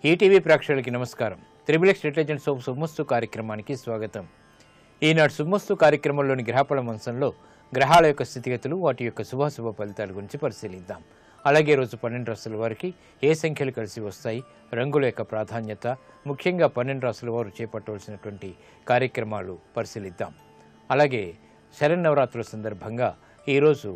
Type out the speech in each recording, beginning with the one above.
ETV ప్రేక్షకులకి నమస్కారం. Triple X intelligence of శుభమస్తు కార్యక్రమానికి స్వాగతం. ఈనాడు శుభమస్తు కార్యక్రమంలోని గ్రహఫల అంశంలో గ్రహాల యొక్క స్థితిగతులు, వాటి యొక్క శుభాశుభ ఫలితాల గురించి పరిశీలిద్దాం. అలాగే రోజు 12 రాశుల వారికి ఏ సంఖ్యలు కలిసి వస్తాయి, రంగుల యొక్క ప్రాధాన్యత, ముఖ్యంగా 12 రాశుల వారు చేపట్టవలసినటువంటి కార్యక్రమాలు పరిశీలిద్దాం. అలాగే శరన్నవరాత్రుల సందర్భంగా ఈరోజు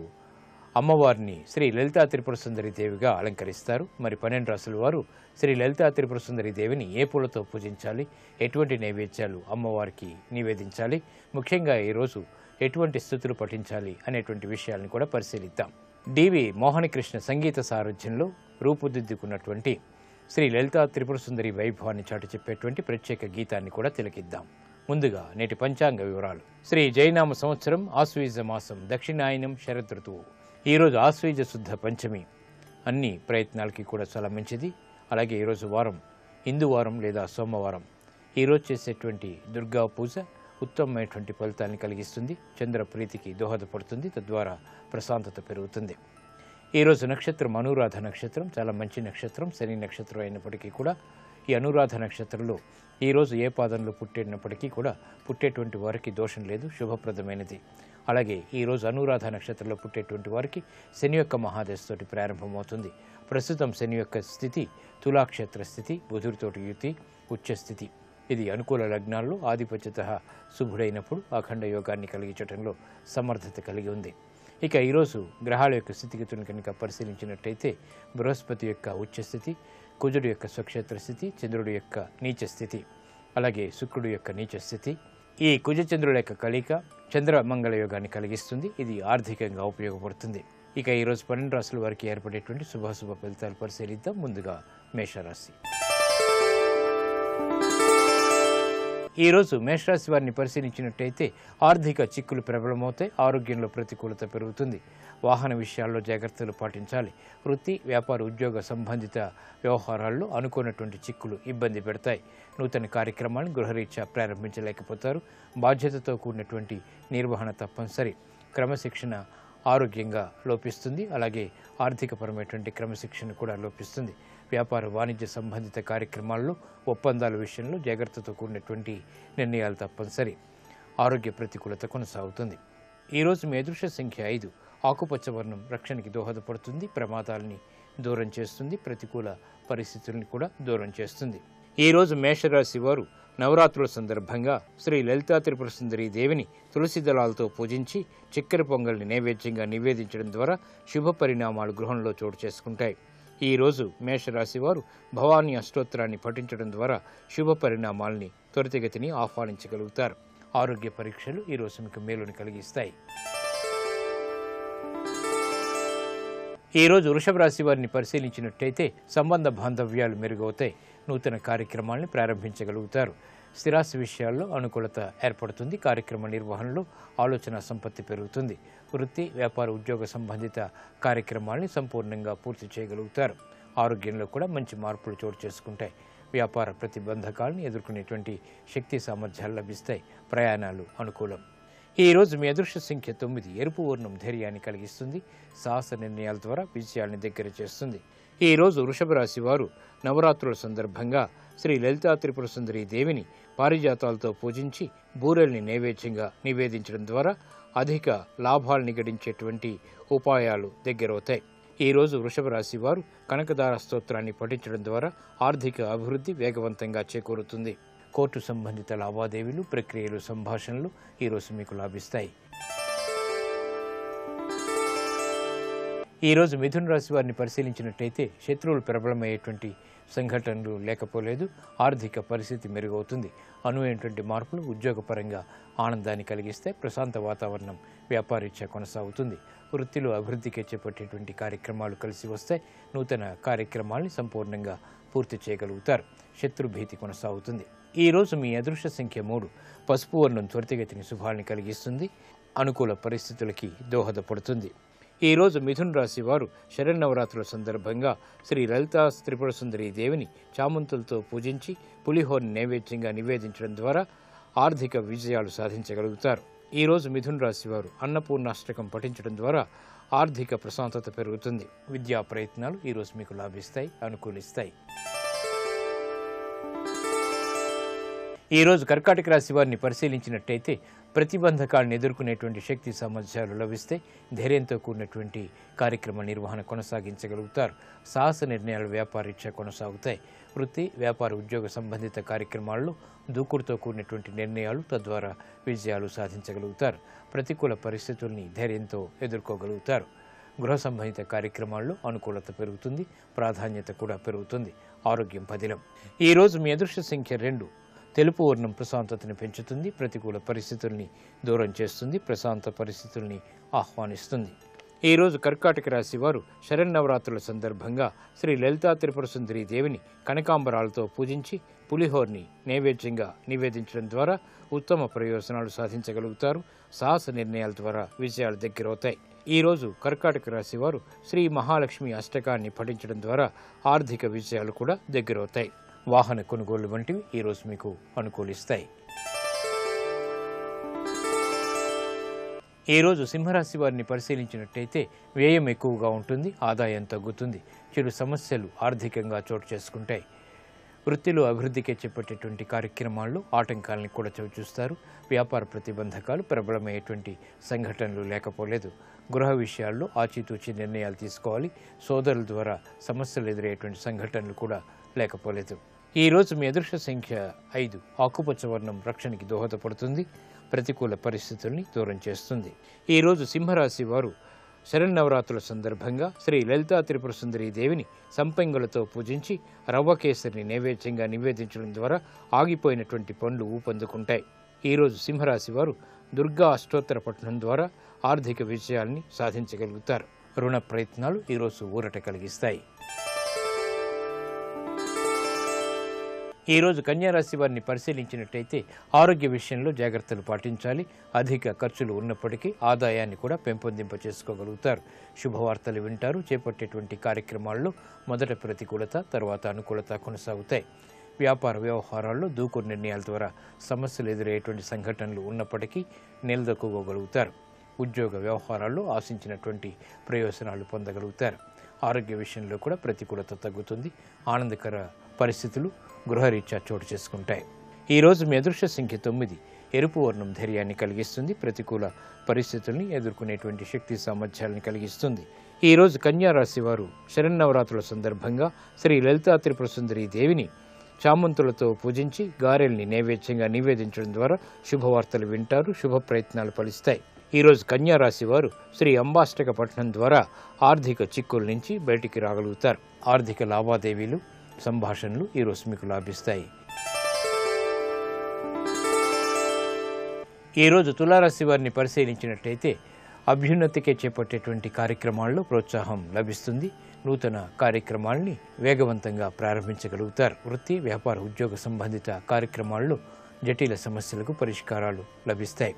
అమ్మవారిని శ్రీ లలితా త్రిపుర సుందరి దేవిగా అలంకరిస్తారు. మరి 12 రాశుల వారు శ్రీ లలితా త్రిపుర సుందరి దేవిని ఏ పూలతో పూజించాలి, ఎటువంటి నైవేద్యాలు అమ్మవారికి నివేదించాలి, ముఖ్యంగా ఈరోజు ఎటువంటి స్థుతులు పఠించాలి అనేటువంటి విషయాలను కూడా పరిశీలిద్దాం. డివి మోహనకృష్ణ సంగీత సారథ్యంలో రూపుదిద్దుకున్నటువంటి శ్రీ లలితా త్రిపుర సుందరి వైభవాన్ని చాటి చెప్పేటువంటి ప్రత్యేక గీతాన్ని కూడా తిలకిద్దాం. ముందుగా నేటి పంచాంగ వివరాలు. శ్రీ జైనామ సంవత్సరం ఆశ్వీజ మాసం దక్షిణాయనం శరదృతువు. ఈరోజు ఆశ్వీజ శుద్ధ పంచమి. అన్ని ప్రయత్నాలకి కూడా చాలా మంచిది. అలాగే ఈరోజు వారం హిందూ వారం లేదా సోమవారం. ఈరోజు చేసేటువంటి దుర్గా పూజ ఉత్తమమైనటువంటి ఫలితాన్ని కలిగిస్తుంది, చంద్ర ప్రీతికి దోహదపడుతుంది, తద్వారా ప్రశాంతత పెరుగుతుంది. ఈరోజు నక్షత్రం అనురాధ నక్షత్రం, చాలా మంచి నక్షత్రం, శని నక్షత్రం అయినప్పటికీ కూడా ఈ అనురాధ నక్షత్రంలో ఈరోజు ఏ పాదంలో పుట్టినప్పటికీ కూడా పుట్టేటువంటి వారికి దోషం లేదు, శుభప్రదమైనది. అలాగే ఈరోజు అనురాధ నక్షత్రంలో పుట్టేటువంటి వారికి శని యొక్క మహాదశతోటి ప్రారంభమవుతుంది. ప్రస్తుతం శని యొక్క స్థితి తులాక్షేత్ర స్థితి, బుధుడితోటి యుతి, ఉచ్చస్థితి. ఇది అనుకూల లగ్నాల్లో ఆధిపత్యత శుభుడైనప్పుడు అఖండ యోగాన్ని కలిగించడంలో సమర్థత కలిగి ఉంది. ఇక ఈరోజు గ్రహాల యొక్క స్థితిగతులను కనుక పరిశీలించినట్టయితే బృహస్పతి యొక్క ఉచ్చస్థితి, కుజుడు యొక్క స్వక్షేత్ర స్థితి, చంద్రుడి యొక్క నీచ స్థితి, అలాగే శుక్రుడు యొక్క నీచ స్థితి. ఈ కుజచంద్రుల యొక్క కలయిక చంద్ర మంగళ యోగాన్ని కలిగిస్తుంది. ఇది ఆర్థికంగా ఉపయోగపడుతుంది. ఇక ఈరోజు 12 రాశుల వారికి ఏర్పడేటువంటి శుభాశుభ ఫలితాలు పరిశీలిద్దాం. ముందుగా మేషరాశి. ఈరోజు మేషరాశి వారిని పరిశీలించినట్టయితే ఆర్థిక చిక్కులు ప్రబలమవుతాయి, ఆరోగ్యంలో ప్రతికూలత పెరుగుతుంది, వాహన విషయాల్లో జాగ్రత్తలు పాటించాలి. వృత్తి, వ్యాపార, ఉద్యోగ సంబంధిత వ్యవహారాల్లో అనుకున్నటువంటి చిక్కులు ఇబ్బంది పెడతాయి. నూతన కార్యక్రమాలను గృహరీత్యా ప్రారంభించలేకపోతారు. బాధ్యతతో కూడినటువంటి నిర్వహణ తప్పనిసరి. క్రమశిక్షణ ఆరోగ్యంగా లోపిస్తుంది, అలాగే ఆర్థికపరమైనటువంటి క్రమశిక్షణ కూడా లోపిస్తుంది. వ్యాపార, వాణిజ్య సంబంధిత కార్యక్రమాల్లో ఒప్పందాల విషయంలో జాగ్రత్తతో కూడినటువంటి నిర్ణయాలు తప్పనిసరి. ఆరోగ్య ప్రతికూలత కొనసాగుతుంది. ఈరోజు మీ అదృష్ట సంఖ్య 5. ఆకుపచ్చ వర్ణం రక్షణకి దోహదపడుతుంది, ప్రమాదాలని దూరం చేస్తుంది, ప్రతికూల పరిస్థితుల్ని కూడా దూరం చేస్తుంది. ఈరోజు మేషరాశి వారు నవరాత్రుల సందర్భంగా శ్రీ లలితా త్రిపుర సుందరి దేవిని తులసి దళాలతో పూజించి చక్కెర పొంగల్ని నైవేద్యంగా నివేదించడం ద్వారా శుభ పరిణామాలు గృహంలో చోటు చేసుకుంటాయి. ఈరోజు మేషరాశి వారు భవానీ అష్టోత్తరాన్ని పఠించడం ద్వారా శుభ పరిణామాల్ని త్వరితగతిని ఆహ్వానించగలుగుతారు. ఆరోగ్య పరీక్షలు ఈరోజు మీకు మేలుని కలిగిస్తాయి. ఈరోజు వృషభ రాశి వారిని పరిశీలించినట్టయితే సంబంధ బాంధవ్యాలు మెరుగవుతాయి, నూతన కార్యక్రమాలను ప్రారంభించగలుగుతారు. స్థిరాస్తి విషయాల్లో అనుకూలత ఏర్పడుతుంది, కార్యక్రమ నిర్వహణలో ఆలోచన సంపత్తి పెరుగుతుంది. వృత్తి, వ్యాపార, ఉద్యోగ సంబంధిత కార్యక్రమాలని సంపూర్ణంగా పూర్తి చేయగలుగుతారు. ఆరోగ్యంలో కూడా మంచి మార్పులు చోటు చేసుకుంటాయి. వ్యాపార ప్రతిబంధకాలను ఎదుర్కొనేటువంటి శక్తి సామర్థ్యాలు లభిస్తాయి. ప్రయాణాలు అనుకూలం. ఈరోజు మీ అదృష్ట సంఖ్య 9. ఎరుపు వర్ణం ధైర్యాన్ని కలిగిస్తుంది, సాహస నిర్ణయాల ద్వారా విజయాన్ని దగ్గర చేస్తుంది. ఈరోజు వృషభ రాశి వారు నవరాత్రుల సందర్భంగా శ్రీ లలితా త్రిపుర సుందరి దేవిని పారిజాతాలతో పూజించి బూరెల్ని నైవేద్యంగా నివేదించడం ద్వారా అధిక లాభాలని గడించేటువంటి ఉపాయాలు దగ్గరవుతాయి. ఈరోజు వృషభ రాశి వారు కనకదార స్తోత్రాన్ని పఠించడం ద్వారా ఆర్థిక అభివృద్ధి వేగవంతంగా చేకూరుతుంది. కోర్టు సంబంధిత లావాదేవీలు, ప్రక్రియలు, సంభాషణలు ఈరోజు మీకు లాభిస్తాయి. ఈరోజు మిథున రాశి వారిని పరిశీలించినట్టయితే శత్రువులు ప్రబలమయ్యేటువంటి సంఘటనలు లేకపోలేదు, ఆర్థిక పరిస్థితి మెరుగవుతుంది. అనువైనటువంటి మార్పులు ఉద్యోగపరంగా ఆనందాన్ని కలిగిస్తే ప్రశాంత వాతావరణం వ్యాపారీత్యా కొనసాగుతుంది. వృత్తిలో అభివృద్ధికి చేపట్టేటువంటి కార్యక్రమాలు కలిసి వస్తాయి. నూతన కార్యక్రమాల్ని సంపూర్ణంగా పూర్తి చేయగలుగుతారు. శత్రుభీతి కొనసాగుతుంది. ఈరోజు మీ అదృష్ట సంఖ్య 3. పసుపు వర్ణం త్వరితగతిని శుభాల్ని కలిగిస్తుంది, అనుకూల పరిస్థితులకి దోహదపడుతుంది. ఈరోజు మిథున రాశి వారు శరన్నవరాత్రుల సందర్భంగా శ్రీ లలితా త్రిపుర సుందరి దేవిని చామంతులతో పూజించి పులిహోరని నైవేద్యంగా నివేదించడం ద్వారా ఆర్థిక విజయాలు సాధించగలుగుతారు. ఈరోజు మిథున రాశి వారు అన్నపూర్ణాష్టకం పఠించడం ద్వారా ఆర్థిక ప్రశాంతత పెరుగుతుంది. విద్యా ప్రయత్నాలు ఈరోజు మీకు లాభిస్తాయి, అనుకూలిస్తాయి. ఈరోజు కర్కాటక రాశి వారిని పరిశీలించినట్టయితే ప్రతిబంధకాలను ఎదుర్కొనేటువంటి శక్తి సామర్థ్యాలు లభిస్తే ధైర్యంతో కూడినటువంటి కార్యక్రమ నిర్వహణ కొనసాగించగలుగుతారు. సాహస నిర్ణయాలు వ్యాపారరీత్యా కొనసాగుతాయి. వృత్తి, వ్యాపార, ఉద్యోగ సంబంధిత కార్యక్రమాల్లో దూకుడుతో కూడినటువంటి నిర్ణయాలు తద్వారా విజయాలు సాధించగలుగుతారు. ప్రతికూల పరిస్థితుల్ని ధైర్యంతో ఎదుర్కోగలుగుతారు. గృహ సంబంధిత కార్యక్రమాల్లో అనుకూలత పెరుగుతుంది, ప్రాధాన్యత కూడా పెరుగుతుంది. ఆరోగ్యం పదిలం. ఈరోజు మీ అదృష్ట సంఖ్య 2. తెలుపు వర్ణం ప్రశాంతతని పెంచుతుంది, ప్రతికూల పరిస్థితుల్ని దూరం చేస్తుంది, ప్రశాంత పరిస్థితుల్ని ఆహ్వానిస్తుంది. ఈరోజు కర్కాటక రాశి వారు శరన్నవరాత్రుల సందర్భంగా శ్రీ లలితా త్రిపుర సుందరి దేవిని కనకాంబరాలతో పూజించి పులిహోర్ని నైవేద్యంగా నివేదించడం ద్వారా ఉత్తమ ప్రయోజనాలు సాధించగలుగుతారు. సాహస నిర్ణయాల ద్వారా విజయాలు దగ్గరవుతాయి. ఈరోజు కర్కాటక రాశి వారు శ్రీ మహాలక్ష్మి అష్టకాన్ని పఠించడం ద్వారా ఆర్థిక విజయాలు కూడా దగ్గరవుతాయి. వాహన కొనుగోళ్లు వంటివి ఈరోజు మీకు అనుకూలిస్తాయి. ఈరోజు సింహరాశి వారిని పరిశీలించినట్టయితే వ్యయం ఎక్కువగా ఉంటుంది, ఆదాయం తగ్గుతుంది. చెడు సమస్యలు ఆర్థికంగా చోటు చేసుకుంటాయి. వృత్తిలో అభివృద్ధికి చేపట్టేటువంటి కార్యక్రమాల్లో ఆటంకాలని కూడా చవిచూస్తారు. వ్యాపార ప్రతిబంధకాలు ప్రబలమయ్యేటువంటి సంఘటనలు లేకపోలేదు. గృహ విషయాల్లో ఆచితూచి నిర్ణయాలు తీసుకోవాలి. సోదరుల ద్వారా సమస్యలు ఎదురయ్యేటువంటి సంఘటనలు కూడా లేకపోలేదు. ఈరోజు మీ అదృష్ట సంఖ్య 5. ఆకుపచ్చ వర్ణం రక్షణకి దోహదపడుతుంది, ప్రతికూల పరిస్థితుల్ని దూరం చేస్తుంది. ఈరోజు సింహరాశి వారు శరన్నవరాత్రుల సందర్భంగా శ్రీ లలితా త్రిపుర సుందరి దేవిని సంపెంగులతో పూజించి రవ్వ కేసరిని నైవేద్యంగా నివేదించడం ద్వారా ఆగిపోయినటువంటి పనులు ఊపందుకుంటాయి. ఈరోజు సింహరాశి వారు దుర్గా అష్టోత్తర పఠనం ద్వారా ఆర్థిక విజయాల్ని సాధించగలుగుతారు. రుణ ప్రయత్నాలు ఈరోజు ఊరట కలిగిస్తాయి. ఈరోజు కన్యారాశి వారిని పరిశీలించినట్టయితే ఆరోగ్య విషయంలో జాగ్రత్తలు పాటించాలి. అధిక ఖర్చులు ఉన్నప్పటికీ ఆదాయాన్ని కూడా పెంపొందింప చేసుకోగలుగుతారు. శుభవార్తలు వింటారు. చేపట్టేటువంటి కార్యక్రమాల్లో మొదట ప్రతికూలత, తర్వాత అనుకూలత కొనసాగుతాయి. వ్యాపార వ్యవహారాల్లో దూకుడు నిర్ణయాల ద్వారా సమస్యలు ఎదురయ్యేటువంటి సంఘటనలు ఉన్నప్పటికీ నిలదొక్కుకోగలుగుతారు. ఉద్యోగ వ్యవహారాల్లో ఆశించినటువంటి ప్రయోజనాలు పొందగలుగుతారు. ఆరోగ్య విషయంలో కూడా ప్రతికూలత తగ్గుతుంది. ఆనందకర పరిస్థితులు గృహరీత్యా చోటు చేసుకుంటాయి. ఈరోజు మీ అదృష్ట సంఖ్య 9. ఎరుపు వర్ణం ధైర్యాన్ని కలిగిస్తుంది, ప్రతికూల పరిస్థితుల్ని ఎదుర్కొనేటువంటి శక్తి సామర్థ్యాలను కలిగిస్తుంది. ఈరోజు కన్యారాశి వారు శరన్నవరాత్రుల సందర్భంగా శ్రీ లలితా త్రిపుర సుందరి దేవిని చామంతులతో పూజించి గారెల్ని నైవేద్యంగా నివేదించడం ద్వారా శుభవార్తలు వింటారు. శుభ ప్రయత్నాలు ఫలిస్తాయి. ఈరోజు కన్యారాశి వారు శ్రీ అంబాష్టక పఠనం ద్వారా ఆర్థిక చిక్కుల నుంచి బయటికి రాగలుగుతారు. ఆర్థిక లావాదేవీలు, సంభాషణలు ఈరోజు మీకు లాభిస్తాయి. ఈరోజు తులారాశి వారిని పరిశీలించినట్టయితే అభ్యున్నతికే చేపట్టేటువంటి కార్యక్రమాల్లో ప్రోత్సాహం లభిస్తుంది. నూతన కార్యక్రమాల్ని వేగవంతంగా ప్రారంభించగలుగుతారు. వృత్తి, వ్యాపార, ఉద్యోగ సంబంధిత కార్యక్రమాల్లో జటిల సమస్యలకు పరిష్కారాలు లభిస్తాయి.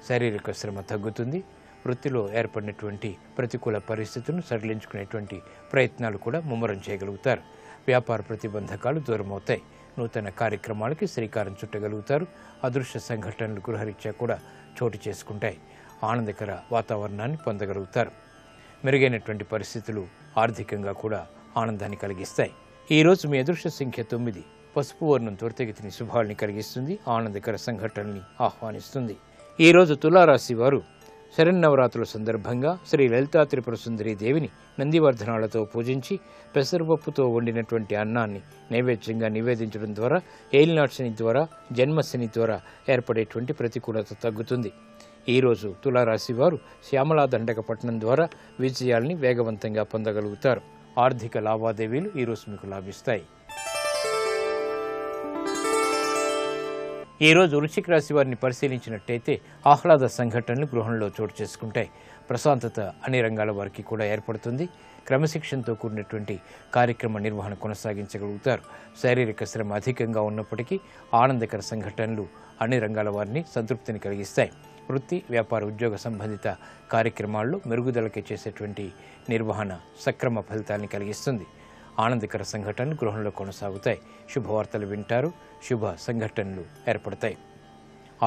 శారీరక శ్రమ తగ్గుతుంది. వృత్తిలో ఏర్పడినటువంటి ప్రతికూల పరిస్థితులను సడలించుకునేటువంటి ప్రయత్నాలు కూడా ముమ్మరం చేయగలుగుతారు. వ్యాపార ప్రతిబంధకాలు దూరమవుతాయి. నూతన కార్యక్రమాలకి శ్రీకారం చుట్టగలుగుతారు. అదృశ్య సంఘటనలు గృహరీత్యా కూడా చోటు చేసుకుంటాయి. ఆనందకర వాతావరణాన్ని పొందగలుగుతారు. మెరుగైనటువంటి పరిస్థితులు ఆర్థికంగా కూడా ఆనందాన్ని కలిగిస్తాయి. ఈరోజు మీ అదృష్ట సంఖ్య 9. పసుపు వర్ణం త్వరితగతిని శుభాల్ని కలిగిస్తుంది, ఆనందకర సంఘటనల్ని ఆహ్వానిస్తుంది. ఈరోజు తులారాశి వారు శరన్నవరాత్రుల సందర్భంగా శ్రీ లలితా త్రిపుర సుందరి దేవిని నందివర్ధనాలతో పూజించి పెసరపప్పుతో వండినటువంటి అన్నాన్ని నైవేద్యంగా నివేదించడం ద్వారా ఏలినాటి శని ద్వారా, జన్మశని ద్వారా ఏర్పడేటువంటి ప్రతికూలత తగ్గుతుంది. ఈరోజు తులారాశి వారు శ్యామలా దండక పఠనం ద్వారా విజయాల్ని వేగవంతంగా పొందగలుగుతారు. ఆర్థిక లావాదేవీలు ఈరోజు మీకు లాభిస్తాయి. ఈరోజు వృశ్చిక రాశి వారిని పరిశీలించినట్టయితే ఆహ్లాద సంఘటనలు గృహంలో చోటు చేసుకుంటాయి. ప్రశాంతత అన్ని రంగాల వారికి కూడా ఏర్పడుతుంది. క్రమశిక్షణతో కూడినటువంటి కార్యక్రమ నిర్వహణ కొనసాగించగలుగుతారు. శారీరక శ్రమ అధికంగా ఉన్నప్పటికీ ఆనందకర సంఘటనలు అన్ని రంగాల వారిని సంతృప్తిని కలిగిస్తాయి. వృత్తి, వ్యాపార, ఉద్యోగ సంబంధిత కార్యక్రమాల్లో మెరుగుదలకి చేసేటువంటి నిర్వహణ సక్రమ ఫలితాన్ని కలిగిస్తుంది. ఆనందకర సంఘటనలు గృహంలో కొనసాగుతాయి. శుభవార్తలు వింటారు. శుభ సంఘటనలు ఏర్పడతాయి.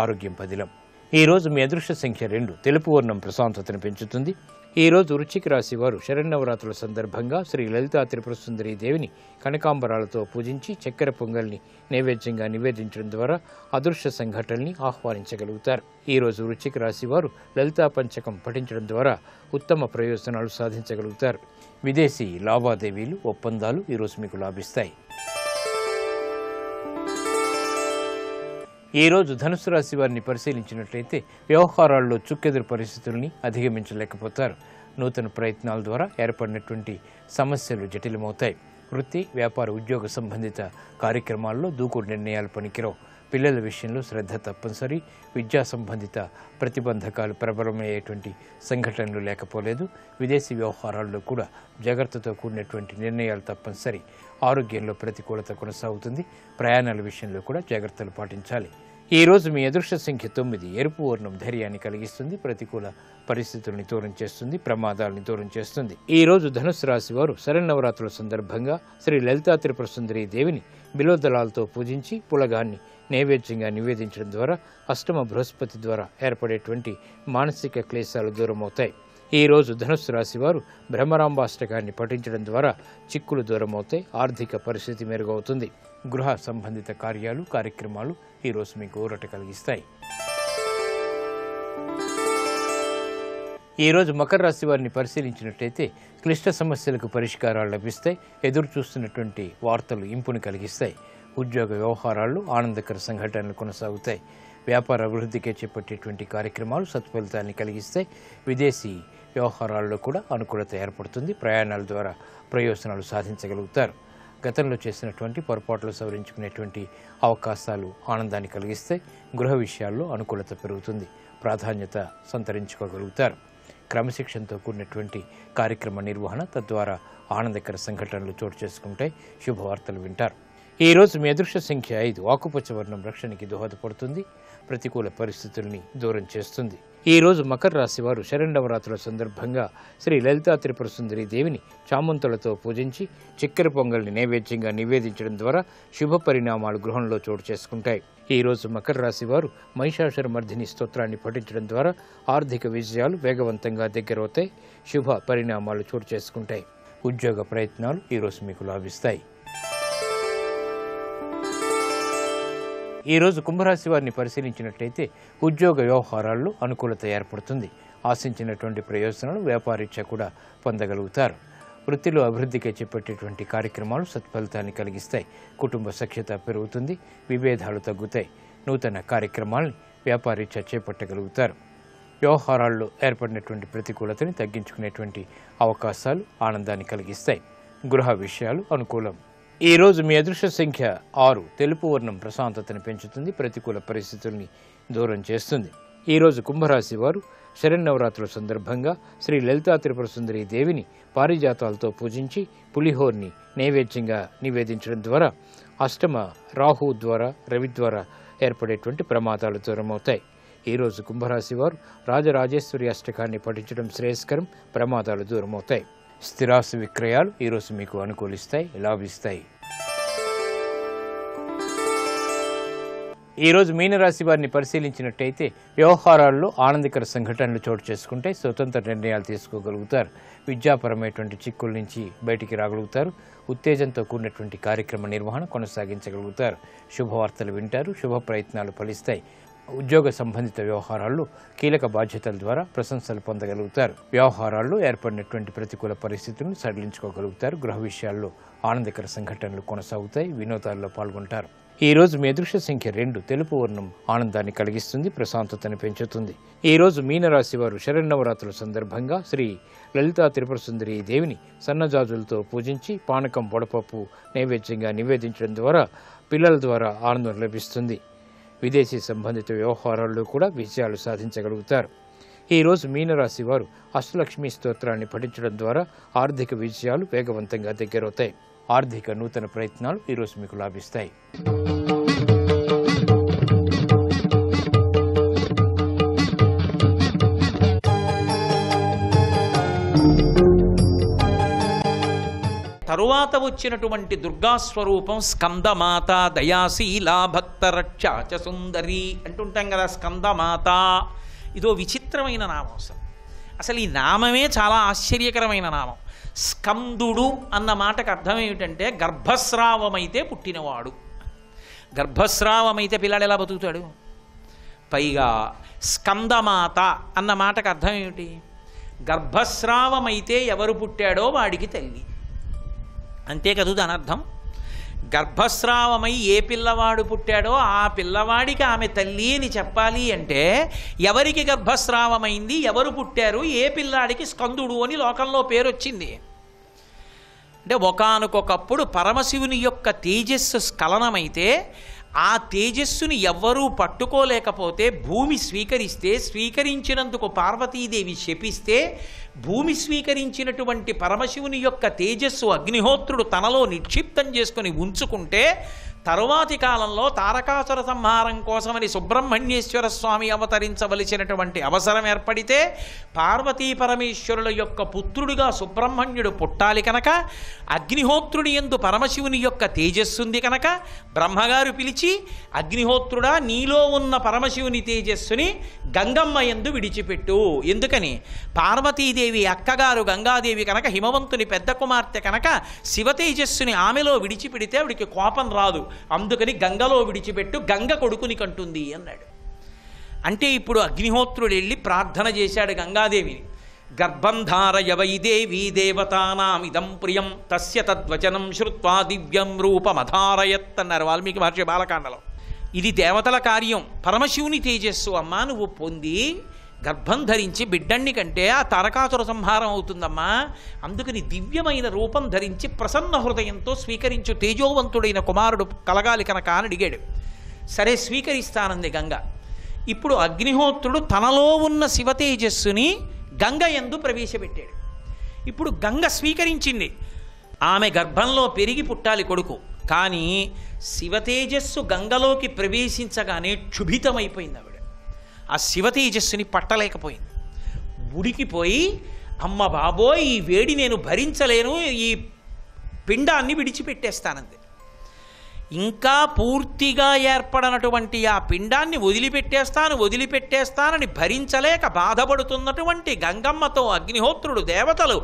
ఆరోగ్యం పదిలం. ఈరోజు మీ అదృష్ట సంఖ్య 2. తెలుపు వర్ణం ప్రశాంతతను పెంచుతుంది, ఈరోజు వృశ్చిక రాశి వారు శరన్నవరాత్రుల సందర్భంగా శ్రీ లలితా త్రిపుర సుందరి దేవిని కనకాంబరాలతో పూజించి చక్కెర పొంగల్ని నైవేద్యంగా నివేదించడం ద్వారా అదృశ్య సంఘటనల్ని ఆహ్వానించగలుగుతారు. ఈరోజు వృశ్చిక రాశి వారు లలితా పంచకం పఠించడం ద్వారా ఉత్తమ ప్రయోజనాలు సాధించగలుగుతారు. విదేశీ లావాదేవీలు, ఒప్పందాలు ఈరోజు మీకు లాభిస్తాయి. ఈరోజు ధనుసు రాశి వారిని పరిశీలించినట్లయితే వ్యవహారాల్లో చుక్కెదురు పరిస్థితుల్ని అధిగమించలేకపోతారు. నూతన ప్రయత్నాల ద్వారా ఏర్పడినటువంటి సమస్యలు జటిలమవుతాయి. వృత్తి, వ్యాపార, ఉద్యోగ సంబంధిత కార్యక్రమాల్లో దూకుడు నిర్ణయాలు పనికిరావు. పిల్లల విషయంలో శ్రద్ధ తప్పనిసరి. విద్యా సంబంధిత ప్రతిబంధకాలు ప్రబలమయ్యేటువంటి సంఘటనలు లేకపోలేదు. విదేశీ వ్యవహారాల్లో కూడా జాగ్రత్తతో కూడినటువంటి నిర్ణయాలు తప్పనిసరి. ఆరోగ్యంలో ప్రతికూలత కొనసాగుతుంది. ప్రయాణాల విషయంలో కూడా జాగ్రత్తలు పాటించాలి. ఈ రోజు మీ అదృష్ట సంఖ్య 9. ఎరుపు వర్ణం ధైర్యాన్ని కలిగిస్తుంది. ప్రతికూల పరిస్థితుల్ని దూరం చేస్తుంది. ప్రమాదాలని దూరం చేస్తుంది. ఈ రోజు ధనుసు రాశి వారు శరన్నవరాత్రుల సందర్భంగా శ్రీ లలితా త్రిపుర సుందరి దేవిని బిలోదళాలతో పూజించి పులగాన్ని నైవేద్యంగా నివేదించడం ద్వారా అష్టమ బృహస్పతి ద్వారా ఏర్పడేటువంటి మానసిక క్లేశాలు దూరమవుతాయి. ఈ రోజు ధనుస్సు రాశి వారు బ్రహ్మరాంబాష్టకాన్ని పఠించడం ద్వారా చిక్కులు దూరమవుతాయి. ఆర్థిక పరిస్థితి మెరుగవుతుంది. గృహ సంబంధిత కార్యాలు, కార్యక్రమాలు ఈరోజు మీకు ఊరట కలిగిస్తాయి. ఈరోజు మకర రాశి వారిని పరిశీలించినట్లయితే క్లిష్ట సమస్యలకు పరిష్కారాలు లభిస్తాయి. ఎదురు చూస్తున్నటువంటి వార్తలు ఇంపుని కలిగిస్తాయి. ఉద్యోగ వ్యవహారాల్లో ఆనందకర సంఘటనలు కొనసాగుతాయి. వ్యాపార అభివృద్ధికే చేపట్టేటువంటి కార్యక్రమాలు సత్ఫలితాన్ని కలిగిస్తాయి. విదేశీ వ్యవహారాల్లో కూడా అనుకూలత ఏర్పడుతుంది. ప్రయాణాల ద్వారా ప్రయోజనాలు సాధించగలుగుతారు. గతంలో చేసినటువంటి పొరపాట్లు సవరించుకునేటువంటి అవకాశాలు ఆనందాన్ని కలిగిస్తాయి. గృహ విషయాల్లో అనుకూలత పెరుగుతుంది. ప్రాధాన్యత సంతరించుకోగలుగుతారు. క్రమశిక్షణతో కూడినటువంటి కార్యక్రమ నిర్వహణ, తద్వారా ఆనందకర సంఘటనలు చోటు చేసుకుంటాయి. శుభవార్తలు వింటారు. ఈ రోజు మీ అదృష్ట సంఖ్య 5. ఆకుపచ్చ వర్ణం రక్షణకి దోహదపడుతుంది. ప్రతికూల పరిస్థితుల్ని దూరం చేస్తుంది. ఈ రోజు మకర రాశి వారు శరన్నవరాత్రుల సందర్భంగా శ్రీ లలితా త్రిపుర సుందరి దేవిని చామంతులతో పూజించి చక్కెర పొంగల్ని నైవేద్యంగా నివేదించడం ద్వారా శుభ పరిణామాలు గృహంలో చోటు చేసుకుంటాయి. ఈ రోజు మకర రాశి వారు మహిషాసుర మర్దిని స్తోత్రాన్ని పఠించడం ద్వారా ఆర్థిక విజయాలు వేగవంతంగా దగ్గరవుతాయి. శుభ పరిణామాలు చోటు చేసుకుంటాయి. ఉద్యోగ ప్రయత్నాలు ఈరోజు మీకు లాభిస్తాయి. ఈరోజు కుంభరాశి వారిని పరిశీలించినట్లయితే ఉద్యోగ వ్యవహారాల్లో అనుకూలత ఏర్పడుతుంది. ఆశించినటువంటి ప్రయోజనాలు వ్యాపారీత్యా కూడా పొందగలుగుతారు. వృత్తిలో అభివృద్ధికి చేపట్టేటువంటి కార్యక్రమాలు సత్ఫలితాన్ని కలిగిస్తాయి. కుటుంబ సఖ్యత పెరుగుతుంది. విభేదాలు తగ్గుతాయి. నూతన కార్యక్రమాల్ని వ్యాపారీత్యా చేపట్టగలుగుతారు. వ్యవహారాల్లో ఏర్పడినటువంటి ప్రతికూలతని తగ్గించుకునేటువంటి అవకాశాలు ఆనందాన్ని కలిగిస్తాయి. గృహ విషయాలు అనుకూలం. ఈ రోజు మీ అదృష్ట సంఖ్య 6. తెలుపు వర్ణం ప్రశాంతతను పెంచుతుంది. ప్రతికూల పరిస్థితుల్ని దూరం చేస్తుంది. ఈ రోజు కుంభరాశి వారు శరన్నవరాత్రుల సందర్భంగా శ్రీ లలితా త్రిపుర సుందరి దేవిని పారిజాతాలతో పూజించి పులిహోర్ని నైవేద్యంగా నివేదించడం ద్వారా అష్టమ రాహు ద్వారా, రవి ద్వారా ఏర్పడేటువంటి ప్రమాదాలు దూరమవుతాయి. ఈరోజు కుంభరాశి వారు రాజరాజేశ్వరి అష్టకాన్ని పఠించడం శ్రేయస్కరం. ప్రమాదాలు దూరమవుతాయి. స్థిరాస్తి విక్రయాలు ఈరోజు మీకు అనుకూలిస్తాయి, లాభిస్తాయి. ఈరోజు మీనరాశి వారిని పరిశీలించినట్టయితే వ్యవహారాల్లో ఆనందకర సంఘటనలు చోటు చేసుకుంటే స్వతంత్ర నిర్ణయాలు తీసుకోగలుగుతారు. విద్యాపరమైనటువంటి చిక్కుల నుంచి బయటికి రాగలుగుతారు. ఉత్తేజంతో కూడినటువంటి కార్యక్రమ నిర్వహణ కొనసాగించగలుగుతారు. శుభవార్తలు వింటారు. శుభ ప్రయత్నాలు ఫలిస్తాయి. ఉద్యోగ సంబంధిత వ్యవహారాల్లో కీలక బాధ్యతల ద్వారా ప్రశంసలు పొందగలుగుతారు. వ్యవహారాల్లో ఏర్పడినటువంటి ప్రతికూల పరిస్థితులను సడలించుకోగలుగుతారు. గృహ విషయాల్లో ఆనందకర సంఘటనలు కొనసాగుతాయి. వినోదాల్లో పాల్గొంటారు. ఈ రోజు మీ అదృష్ట సంఖ్య 2. తెలుపు వర్ణం ఆనందాన్ని కలిగిస్తుంది. ప్రశాంతతను పెంచుతుంది. ఈ రోజు మీనరాశి వారు శరన్నవరాత్రుల సందర్భంగా శ్రీ లలితా త్రిపుర సుందరి దేవిని సన్నజాజులతో పూజించి పానకం, వడపప్పు నైవేద్యంగా నివేదించడం ద్వారా పిల్లల ద్వారా ఆనందం లభిస్తుంది. విదేశీ సంబంధిత వ్యవహారాల్లో కూడా విజయాలు సాధించగలుగుతారు. ఈ రోజు మీనరాశి వారు అష్టలక్ష్మి స్తోత్రాన్ని పఠించడం ద్వారా ఆర్థిక విజయాలు వేగవంతంగా దగ్గరవుతాయి. ఆర్థిక నూతన ప్రయత్నాలు ఈరోజు మీకు లాభిస్తాయి. తరువాత వచ్చినటువంటి దుర్గాస్వరూపం స్కందమాత, దయాశీల, భక్తరక్ష చ సుందరి అంటుంటాం కదా. స్కందమాత ఇదో విచిత్రమైన నామం. అసలు ఈ నామమే చాలా ఆశ్చర్యకరమైన నామం. స్కందుడు అన్న మాటకు అర్థం ఏమిటంటే గర్భస్రావమైతే పుట్టినవాడు. గర్భస్రావమైతే పిల్లాడు ఎలా బతుకుతాడు? పైగా స్కందమాత అన్న మాటకు అర్థం ఏమిటి? గర్భస్రావమైతే ఎవరు పుట్టాడో వాడికి తల్లి. అంతే కదూ దాని అర్థం. గర్భస్రావమై ఏ పిల్లవాడు పుట్టాడో ఆ పిల్లవాడికి ఆమె తల్లి అని చెప్పాలి అంటే ఎవరికి గర్భస్రావమైంది, ఎవరు పుట్టారు, ఏ పిల్లాడికి స్కందుడు అని లోకంలో పేరు వచ్చింది. అంటే ఒకానొకప్పుడు పరమశివుని యొక్క తేజస్సు స్ఖలనమైతే ఆ తేజస్సుని ఎవ్వరూ పట్టుకోలేకపోతే భూమి స్వీకరించినందుకు పార్వతీదేవి శపిస్తే భూమి స్వీకరించినటువంటి పరమశివుని యొక్క తేజస్సు అగ్నిహోత్రుడు తనలో నిక్షిప్తం చేసుకుని ఉంచుకుంటే తరువాతి కాలంలో తారకాసుర సంహారం కోసమని సుబ్రహ్మణ్యేశ్వర స్వామి అవతరించవలసినటువంటి అవసరం ఏర్పడితే పార్వతీ పరమేశ్వరుల యొక్క పుత్రుడిగా సుబ్రహ్మణ్యుడు పుట్టాలి కనుక అగ్నిహోత్రుడి యందు పరమశివుని యొక్క తేజస్సుంది కనుక బ్రహ్మగారు పిలిచి అగ్నిహోత్రుడా నీలో ఉన్న పరమశివుని తేజస్సుని గంగమ్మ యందు విడిచిపెట్టు. ఎందుకని? పార్వతీదేవి అక్కగారు గంగాదేవి కనుక హిమవంతుని పెద్ద కుమార్తె కనుక శివ తేజస్సుని ఆమెలో విడిచిపెడితే ఆవిడికి కోపం రాదు, అందుకని గంగలో విడిచిపెట్టు, గంగ కొడుకుని కంటుంది అన్నాడు. అంటే ఇప్పుడు అగ్నిహోత్రుడు వెళ్ళి ప్రార్థన చేశాడు గంగాదేవిని. గర్భంధారయ వై దేవీ దేవతానామిదం ప్రియం తస్య తద్వచనం శ్రుత్వా దివ్యం రూపమధారయత్ అన్నారు వాల్మీకి మహర్షి బాలకాండలో. ఇది దేవతల కార్యం, పరమశివుని తేజస్సు అమ్మా నువ్వు పొంది గర్భం ధరించి బిడ్డన్ని కంటే ఆ తారకాసుర సంహారం అవుతుందమ్మా, అందుకని దివ్యమైన రూపం ధరించి ప్రసన్న హృదయంతో స్వీకరించు, తేజోవంతుడైన కుమారుడు కలగాలి కనుక అని అడిగాడు. సరే స్వీకరిస్తానంది గంగ. ఇప్పుడు అగ్నిహోత్రుడు తనలో ఉన్న శివ తేజస్సుని గంగ యందు ప్రవేశపెట్టాడు. ఇప్పుడు గంగ స్వీకరించింది, ఆమె గర్భంలో పెరిగి పుట్టాలి కొడుకు. కానీ శివ తేజస్సు గంగలోకి ప్రవేశించగానే క్షుభితమైపోయింది ఆవిడ. ఆ శివ తేజస్సుని పట్టలేకపోయింది, ఉడికిపోయి అమ్మ బాబోయ్ ఈ వేడి నేను భరించలేను, ఈ పిండాన్ని విడిచిపెట్టేస్తానంది. ఇంకా పూర్తిగా ఏర్పడనటువంటి ఆ పిండాన్ని వదిలిపెట్టేస్తానని భరించలేక బాధపడుతున్నటువంటి గంగమ్మతో అగ్నిహోత్రుడు దేవతలు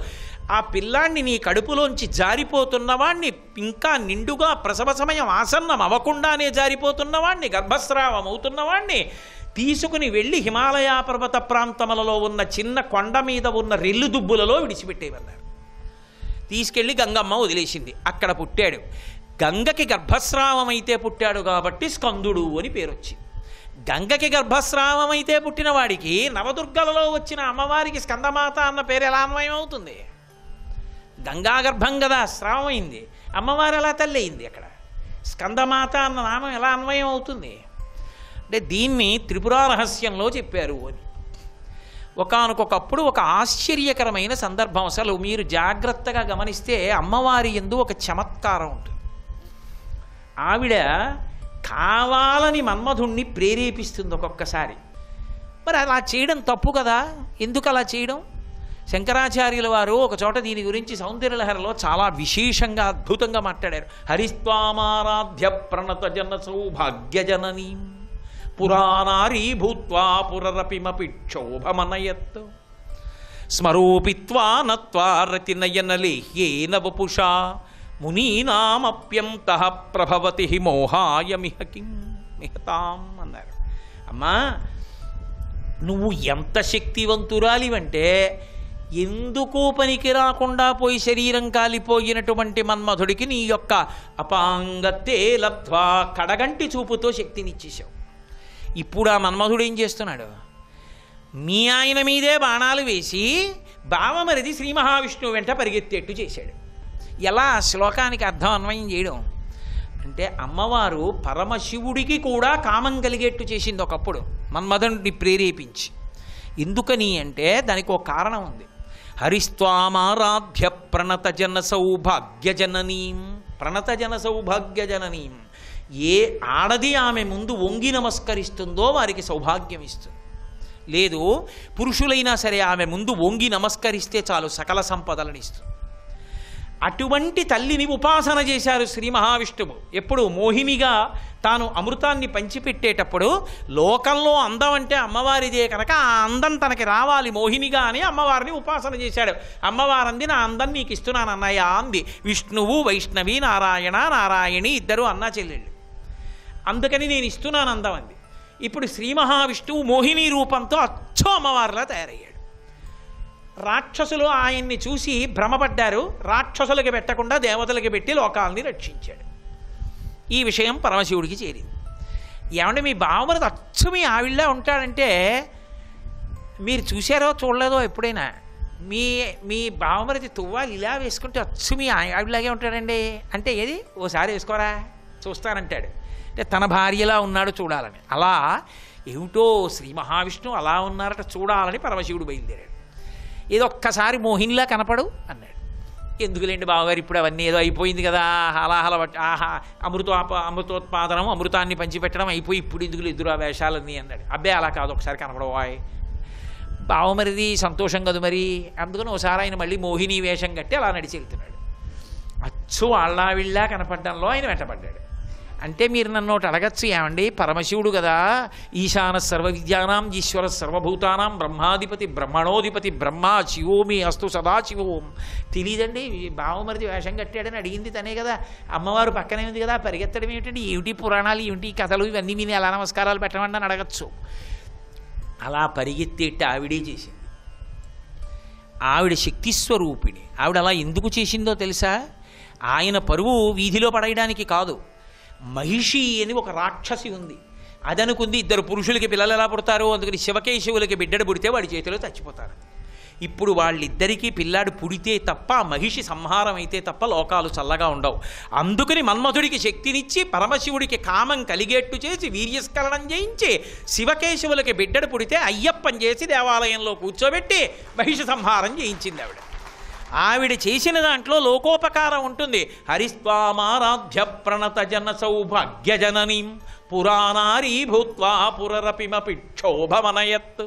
ఆ పిల్లాన్ని నీ కడుపులోంచి జారిపోతున్నవాణ్ణి, ఇంకా నిండుగా ప్రసవ సమయం ఆసన్నం అవ్వకుండానే జారిపోతున్నవాణ్ణి, గర్భస్రావం అవుతున్నవాణ్ణి తీసుకుని వెళ్ళి హిమాలయ పర్వత ప్రాంతములలో ఉన్న చిన్న కొండ మీద ఉన్న రెల్లు దుబ్బులలో విడిచిపెట్టేవన్నారు. తీసుకెళ్ళి గంగమ్మ వదిలేసింది. అక్కడ పుట్టాడు. గంగకి గర్భస్రావం అయితే పుట్టాడు కాబట్టి స్కందుడు అని పేరు వచ్చింది. గంగకి గర్భస్రావం అయితే పుట్టిన వాడికి నవదుర్గలలో వచ్చిన అమ్మవారికి స్కందమాత అన్న పేరు ఎలా అన్వయం అవుతుంది? గంగా గర్భం కదా స్రావం అయింది, అమ్మవారు ఎలా తల్లి అయింది? అక్కడ స్కందమాత అన్న నామం ఎలా అన్వయం అవుతుంది? అంటే దీన్ని త్రిపురా రహస్యంలో చెప్పారు అని. ఒకానొకప్పుడు ఒక ఆశ్చర్యకరమైన సందర్భం, అసలు మీరు జాగ్రత్తగా గమనిస్తే అమ్మవారి యందు ఒక చమత్కారం ఉంటుంది. ఆవిడ కావాలని మన్మధుణ్ణి ప్రేరేపిస్తుంది ఒక్కొక్కసారి. మరి అలా చేయడం తప్పు కదా, ఎందుకు అలా చేయడం? శంకరాచార్యుల వారు ఒక చోట దీని గురించి సౌందర్యలహరిలో చాలా విశేషంగా అద్భుతంగా మాట్లాడారు. హరిస్వామారాధ్య ప్రణత జన సౌభాగ్యజననీ పురాణారీ భూత్వా పురరపిమపి క్షోభమనయత్ స్మరూపిత్వా నత్వా రతినయనలేహ్యేన వపుషా మునీనామప్యంతః ప్రభవతి మోహాయమిహ కిం మిహతాం అన్నారు. అమ్మా నువ్వు ఎంత శక్తివంతురాలివంటే ఎందుకు పనికి రాకుండా పోయి శరీరం కాలిపోయినటువంటి మన్మధుడికి నీ యొక్క అపాంగతే లబ్ధ్వా కడగంటి చూపుతో శక్తినిచ్చేశావు. ఇప్పుడు ఆ మన్మధుడు ఏం చేస్తున్నాడు? మీ ఆయన మీదే బాణాలు వేసి బావమరిది శ్రీ మహావిష్ణువు వెంట పరిగెత్తేట్టు చేశాడు. ఎలా శ్లోకానికి అర్థం అన్వయం చేయడం అంటే, అమ్మవారు పరమశివుడికి కూడా కామం కలిగేట్టు చేసింది ఒకప్పుడు మన్మధుడిని ప్రేరేపించి. ఎందుకని అంటే దానికి ఒక కారణం ఉంది. హరిస్వామారాధ్య ప్రణతజన సౌభాగ్యజననీం, ప్రణతజన సౌభాగ్యజననీం, ఏ ఆడది ఆమె ముందు వంగి నమస్కరిస్తుందో వారికి సౌభాగ్యం ఇస్తుంది. లేదు పురుషులైనా సరే ఆమె ముందు వంగి నమస్కరిస్తే చాలు సకల సంపదలను ఇస్తుంది. అటువంటి తల్లిని ఉపాసన చేశారు శ్రీ మహావిష్ణువు. ఎప్పుడు మోహినిగా తాను అమృతాన్ని పంచిపెట్టేటప్పుడు లోకంలో అందం అంటే అమ్మవారిదే కనుక ఆ అందం తనకి రావాలి మోహినిగా అని అమ్మవారిని ఉపాసన చేశాడు. అమ్మవారంది నా అందం నీకు ఇస్తున్నాను అన్నయ్య అంది. విష్ణువు వైష్ణవి నారాయణ నారాయణి ఇద్దరు అన్నా చెల్లెళ్ళు, అందుకని నేను ఇస్తున్నాను అందం అంది. ఇప్పుడు శ్రీ మహావిష్ణువు మోహిని రూపంతో అచ్చో అమ్మవారిలా తయారయ్యాడు. రాక్షసులు ఆయన్ని చూసి భ్రమపడ్డారు. రాక్షసులకి పెట్టకుండా దేవతలకి పెట్టి లోకాలని రక్షించాడు. ఈ విషయం పరమశివుడికి చేరింది. ఏమంటే మీ బావమరిది అచ్చు మీ ఆవిళ్ళ ఉంటాడంటే మీరు చూశారో చూడలేదో ఎప్పుడైనా? మీ బావమరిది తువ్వాలి ఇలా వేసుకుంటే అచ్చు మీ ఆవిడలాగే ఉంటాడండి అంటే ఏది ఓసారి వేసుకోరా చూస్తానంటాడు. అంటే తన భార్యలా ఉన్నాడు చూడాలని. అలా ఏమిటో శ్రీ మహావిష్ణువు అలా ఉన్నారట చూడాలని పరమశివుడు బయలుదేరాడు. ఏదో ఒక్కసారి మోహినిలా కనపడు అన్నాడు. ఎందుకులేండి బావగారు ఇప్పుడు అవన్నీ ఏదో అయిపోయింది కదా, హలాహల అమృతోత్పాదనం అమృతాన్ని పంచిపెట్టడం అయిపోయి ఇప్పుడు ఎందుకు ఎదురు ఆ వేషాలన్నీ అన్నాడు. అబ్బే అలా కాదు, ఒకసారి కనపడవాయ్ బావమరిది సంతోషం కదా మరి. అందుకని ఒకసారి ఆయన మళ్ళీ మోహిని వేషం కట్టి అలా నడిచి వెళ్తున్నాడు. అచ్చు వాళ్ళ కనపడడంలో ఆయన వెంటపడ్డాడు. అంటే మీరు నన్ను ఒకటి అడగచ్చు, ఏమండి పరమశివుడు కదా, ఈశాన సర్వ విద్యానాం ఈశ్వర సర్వభూతానాం బ్రహ్మాధిపతి బ్రహ్మణోధిపతి బ్రహ్మ శివోమి అస్తు సదాశివోం. తెలియదండి బావమరిది వేషం కట్టాడని అడిగింది తనే కదా, అమ్మవారు పక్కనే ఉంది కదా, పరిగెత్తడం ఏమిటండి, ఏమిటి పురాణాలు ఏమిటి కథలు ఇవన్నీ విని ఎలా నమస్కారాలు పెట్టమండి అని అడగచ్చు. అలా పరిగెత్తేట్టు ఆవిడే చేసింది. ఆవిడ శక్తిస్వరూపిణి. ఆవిడ అలా ఎందుకు చేసిందో తెలుసా? ఆయన పరువు వీధిలో పడేయడానికి కాదు. మహిషి అని ఒక రాక్షసి ఉంది, అదనుకుంది ఇద్దరు పురుషులకి పిల్లలు ఎలా పుడతారు, అందుకని శివకేశవులకి బిడ్డడు పుడితే వాడి చేతిలో చచ్చిపోతారు. ఇప్పుడు వాళ్ళిద్దరికీ పిల్లాడు పుడితే తప్ప మహిషి సంహారం అయితే తప్ప లోకాలు చల్లగా ఉండవు. అందుకని మన్మధుడికి శక్తినిచ్చి పరమశివుడికి కామం కలిగేట్టు చేసి వీర్యస్ఖలనం చేయించి శివకేశవులకి బిడ్డడు పుడితే అయ్యప్పని చేసి దేవాలయంలో కూర్చోబెట్టి మహిషి సంహారం చేయించింది ఆవిడ. ఆవిడ చేసిన దాంట్లో లోకోపకారం ఉంటుంది. హరిస్వామారాధ్య ప్రణత జన సౌభాగ్య జననీం పురాణారీ భూత్వా పురరపిమపి క్షోభమనయత్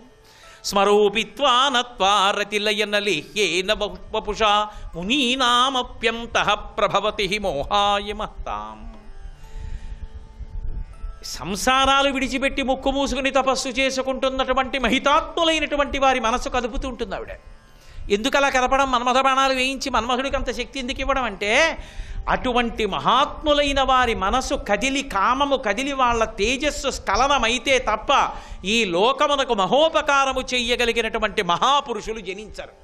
స్మరూపిత్వా నత్వా రతిలయనలేహ్యేన వపుషా మునీనామప్యంతః ప్రభవతి మోహాయ మహతాం. సంసారాలు విడిచిపెట్టి ముక్కు మూసుకుని తపస్సు చేసుకుంటున్నటువంటి మహితాత్ములైనటువంటి వారి మనసు కదుపుతూ ఉంటుంది ఆవిడ. ఎందుకలా కలపడం, మన్మథ బాణాలు వేయించి మన్మథుడికి అంత శక్తి ఎందుకు ఇవ్వడం అంటే అటువంటి మహాత్ములైన వారి మనసు కదిలి కామము కదిలి వాళ్ళ తేజస్సు స్ఖలనమైతే తప్ప ఈ లోకమునకు మహోపకారము చెయ్యగలిగినటువంటి మహాపురుషులు జనించరు.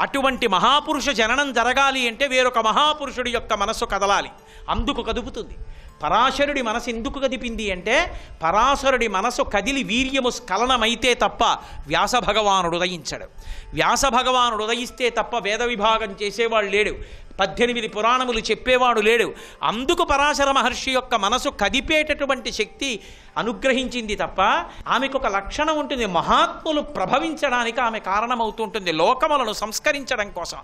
అటువంటి మహాపురుష జననం జరగాలి అంటే వేరొక మహాపురుషుడి యొక్క మనస్సు కదలాలి, అందుకు కదుపుతుంది. పరాశరుడి మనసు ఎందుకు కదిపింది అంటే పరాశరుడి మనసు కదిలి వీర్యము స్ఖలనమైతే తప్ప వ్యాస భగవానుడు ఉదయించడు. వ్యాస భగవానుడు ఉదయిస్తే తప్ప వేద విభాగం చేసేవాడు లేడు, 18 పురాణములు చెప్పేవాడు లేడు. అందుకు పరాశర మహర్షి యొక్క మనసు కదిపేటటువంటి శక్తి అనుగ్రహించింది తప్ప ఆమెకు ఒక లక్షణం ఉంటుంది, మహాత్ములు ప్రభవించడానికి ఆమె కారణమవుతుంటుంది, లోకములను సంస్కరించడం కోసం.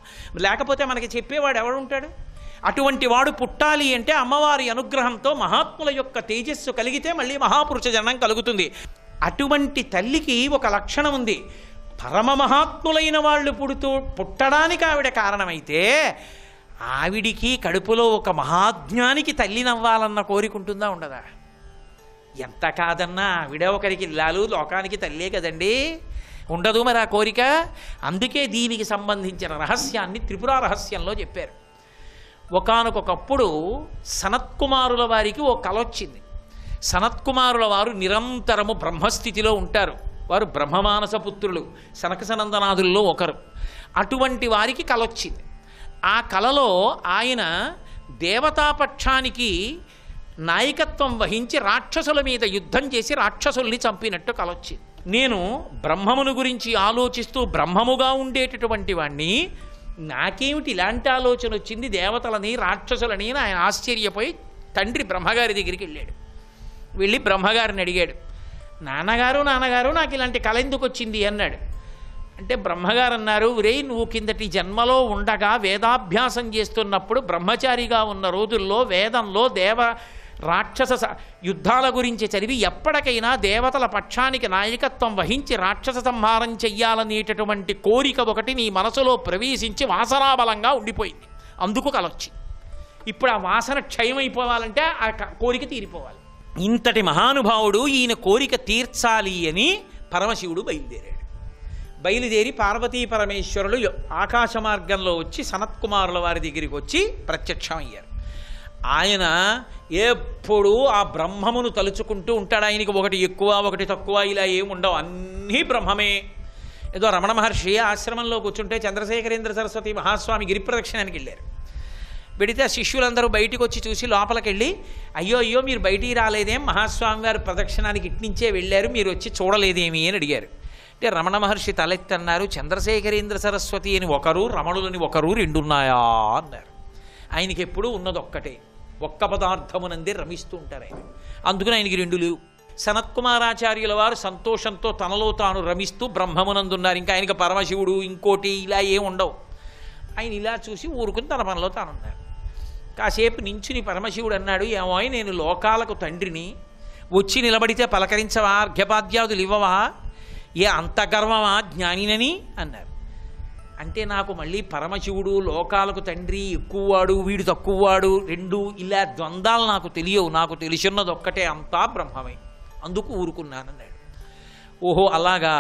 లేకపోతే మనకి చెప్పేవాడు ఎవడుంటాడు? అటువంటి వాడు పుట్టాలి అంటే అమ్మవారి అనుగ్రహంతో మహాత్ముల యొక్క తేజస్సు కలిగితే మళ్ళీ మహాపురుష జనం కలుగుతుంది. అటువంటి తల్లికి ఒక లక్షణం ఉంది, పరమ మహాత్ములైన వాళ్ళు పుట్టడానికి ఆవిడ కారణమైతే ఆవిడికి కడుపులో ఒక మహాజ్ఞానికి తల్లినవ్వాలన్న కోరికుంటుందా ఉండదా? ఎంత కాదన్నా ఆవిడ ఒకరికి ఇల్లాలు లోకానికి తల్లే కదండి, ఉండదు మరి ఆ కోరిక. అందుకే దీనికి సంబంధించిన రహస్యాన్ని త్రిపుర రహస్యంలో చెప్పారు. ఒకానొకప్పుడు సనత్కుమారుల వారికి ఓ కల వచ్చింది. సనత్కుమారుల వారు నిరంతరము బ్రహ్మస్థితిలో ఉంటారు, వారు బ్రహ్మమానస పుత్రులు, సనక సనందనాథుల్లో ఒకరు. అటువంటి వారికి కల వచ్చింది. ఆ కలలో ఆయన దేవతాపక్షానికి నాయకత్వం వహించి రాక్షసుల మీద యుద్ధం చేసి రాక్షసుల్ని చంపినట్టు కల వచ్చింది. నేను బ్రహ్మమును గురించి ఆలోచిస్తూ బ్రహ్మముగా ఉండేటటువంటి వాణ్ణి, నాకేమిటి ఇలాంటి ఆలోచన వచ్చింది దేవతలని రాక్షసులని ఆయన ఆశ్చర్యపోయి తండ్రి బ్రహ్మగారి దగ్గరికి వెళ్ళాడు. వెళ్ళి బ్రహ్మగారిని అడిగాడు, నాన్నగారు నాకు ఇలాంటి కళ ఎందుకు వచ్చింది అన్నాడు. అంటే బ్రహ్మగారు అన్నారు, రేయ్ నువ్వు కిందటి జన్మలో ఉండగా వేదాభ్యాసం చేస్తున్నప్పుడు బ్రహ్మచారిగా ఉన్న రోజుల్లో వేదంలో రాక్షస యుద్ధాల గురించి చదివి ఎప్పటికైనా దేవతల పక్షానికి నాయకత్వం వహించి రాక్షస సంహారం చెయ్యాలనేటటువంటి కోరిక ఒకటి నీ మనసులో ప్రవేశించి వాసనాబలంగా ఉండిపోయింది. అందుకు కలొచ్చి ఇప్పుడు ఆ వాసన క్షయమైపోవాలంటే ఆ కోరిక తీరిపోవాలి. ఇంతటి మహానుభావుడు ఈయన కోరిక తీర్చాలి అని పరమశివుడు బయలుదేరి పార్వతీ పరమేశ్వరులు ఆకాశ మార్గంలో వచ్చి సనత్కుమారుల వారి దగ్గరికి వచ్చి ప్రత్యక్షమయ్యారు. ఆయన ఎప్పుడూ ఆ బ్రహ్మమును తలుచుకుంటూ ఉంటాడు. ఆయనకి ఒకటి ఎక్కువ ఒకటి తక్కువ ఇలా ఏముండవు, అన్నీ బ్రహ్మమే. ఏదో రమణ మహర్షి ఆశ్రమంలో కూర్చుంటే చంద్రశేఖరేంద్ర సరస్వతి మహాస్వామి గిరిప్రదక్షిణానికి వెళ్ళారు. పెడితే ఆ శిష్యులందరూ బయటికి వచ్చి చూసి లోపలికి వెళ్ళి, అయ్యో మీరు బయటికి రాలేదేం, మహాస్వామి వారి ప్రదక్షిణానికి ఇట్నుంచే వెళ్ళారు, మీరు వచ్చి చూడలేదేమి అని అడిగారు. అంటే రమణ మహర్షి తలెత్తన్నారు, చంద్రశేఖరేంద్ర సరస్వతి అని ఒకరు, రమణులని ఒకరు, రెండున్నాయా అన్నారు. ఆయనకి ఎప్పుడూ ఉన్నదొక్కటే, ఒక్క పదార్థమునందే రమిస్తూ ఉంటారు ఆయన. అందుకని ఆయనకి రెండు లేవు. సనత్కుమారాచార్యుల వారు సంతోషంతో తనలో తాను రమిస్తూ బ్రహ్మమునందున్నారు. ఇంకా ఆయనకి పరమశివుడు ఇంకోటి ఇలా ఏం ఉండవు. ఆయన ఇలా చూసి ఊరుకుని తన పనిలో తానున్నారు. కాసేపు నించుని పరమశివుడు అన్నాడు, ఏమో నేను లోకాలకు తండ్రిని, వచ్చి నిలబడితే పలకరించవా, అర్ఘ్యపాద్యాదులు ఇవ్వవా, ఏ అంత గర్వమా జ్ఞానినని అన్నారు. అంటే నాకు మళ్ళీ పరమశివుడు లోకాలకు తండ్రి ఎక్కువవాడు వీడు తక్కువవాడు రెండు ఇలా ద్వంద్వాలు నాకు తెలియవు, నాకు తెలిసిన్నది ఒక్కటే, అంతా బ్రహ్మమే, అందుకు ఊరుకున్నానన్నాడు. ఓహో అలాగా,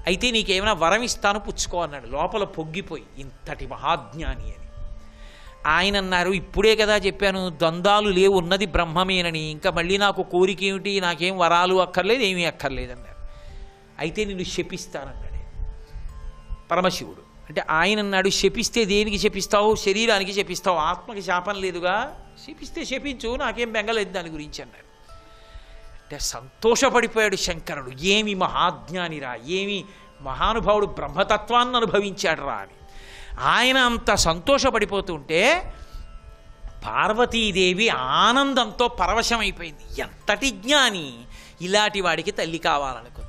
అయితే నీకేమైనా వరం ఇస్తాను పుచ్చుకో అన్నాడు. లోపల పొంగిపోయి ఇంతటి మహాజ్ఞాని అని. ఆయన అన్నారు, ఇప్పుడే కదా చెప్పాను ద్వంద్వాలు లేవు, ఉన్నది బ్రహ్మమేనని, ఇంకా మళ్ళీ నాకు కోరిక ఏమిటి, నాకేం వరాలు అక్కర్లేదు, ఏమీ అక్కర్లేదన్నారు. అయితే నిన్ను శపిస్తానన్నాడు పరమశివుడు. అంటే ఆయన అన్నాడు, శపిస్తే దేనికి శపిస్తావు, శరీరానికి శపిస్తావు, ఆత్మకి శాపం లేదుగా, శపిస్తే శపించు, నాకేం బెంగలేదు దాని గురించి అన్నాడు. అంటే సంతోషపడిపోయాడు శంకరుడు, ఏమి మహాజ్ఞానిరా, ఏమి మహానుభావుడు, బ్రహ్మతత్వాన్ని అనుభవించాడు రా అని. ఆయన అంత సంతోషపడిపోతుంటే పార్వతీదేవి ఆనందంతో పరవశమైపోయింది. ఎంతటి జ్ఞాని, ఇలాంటి వాడికి తల్లి కావాలనుకుంది.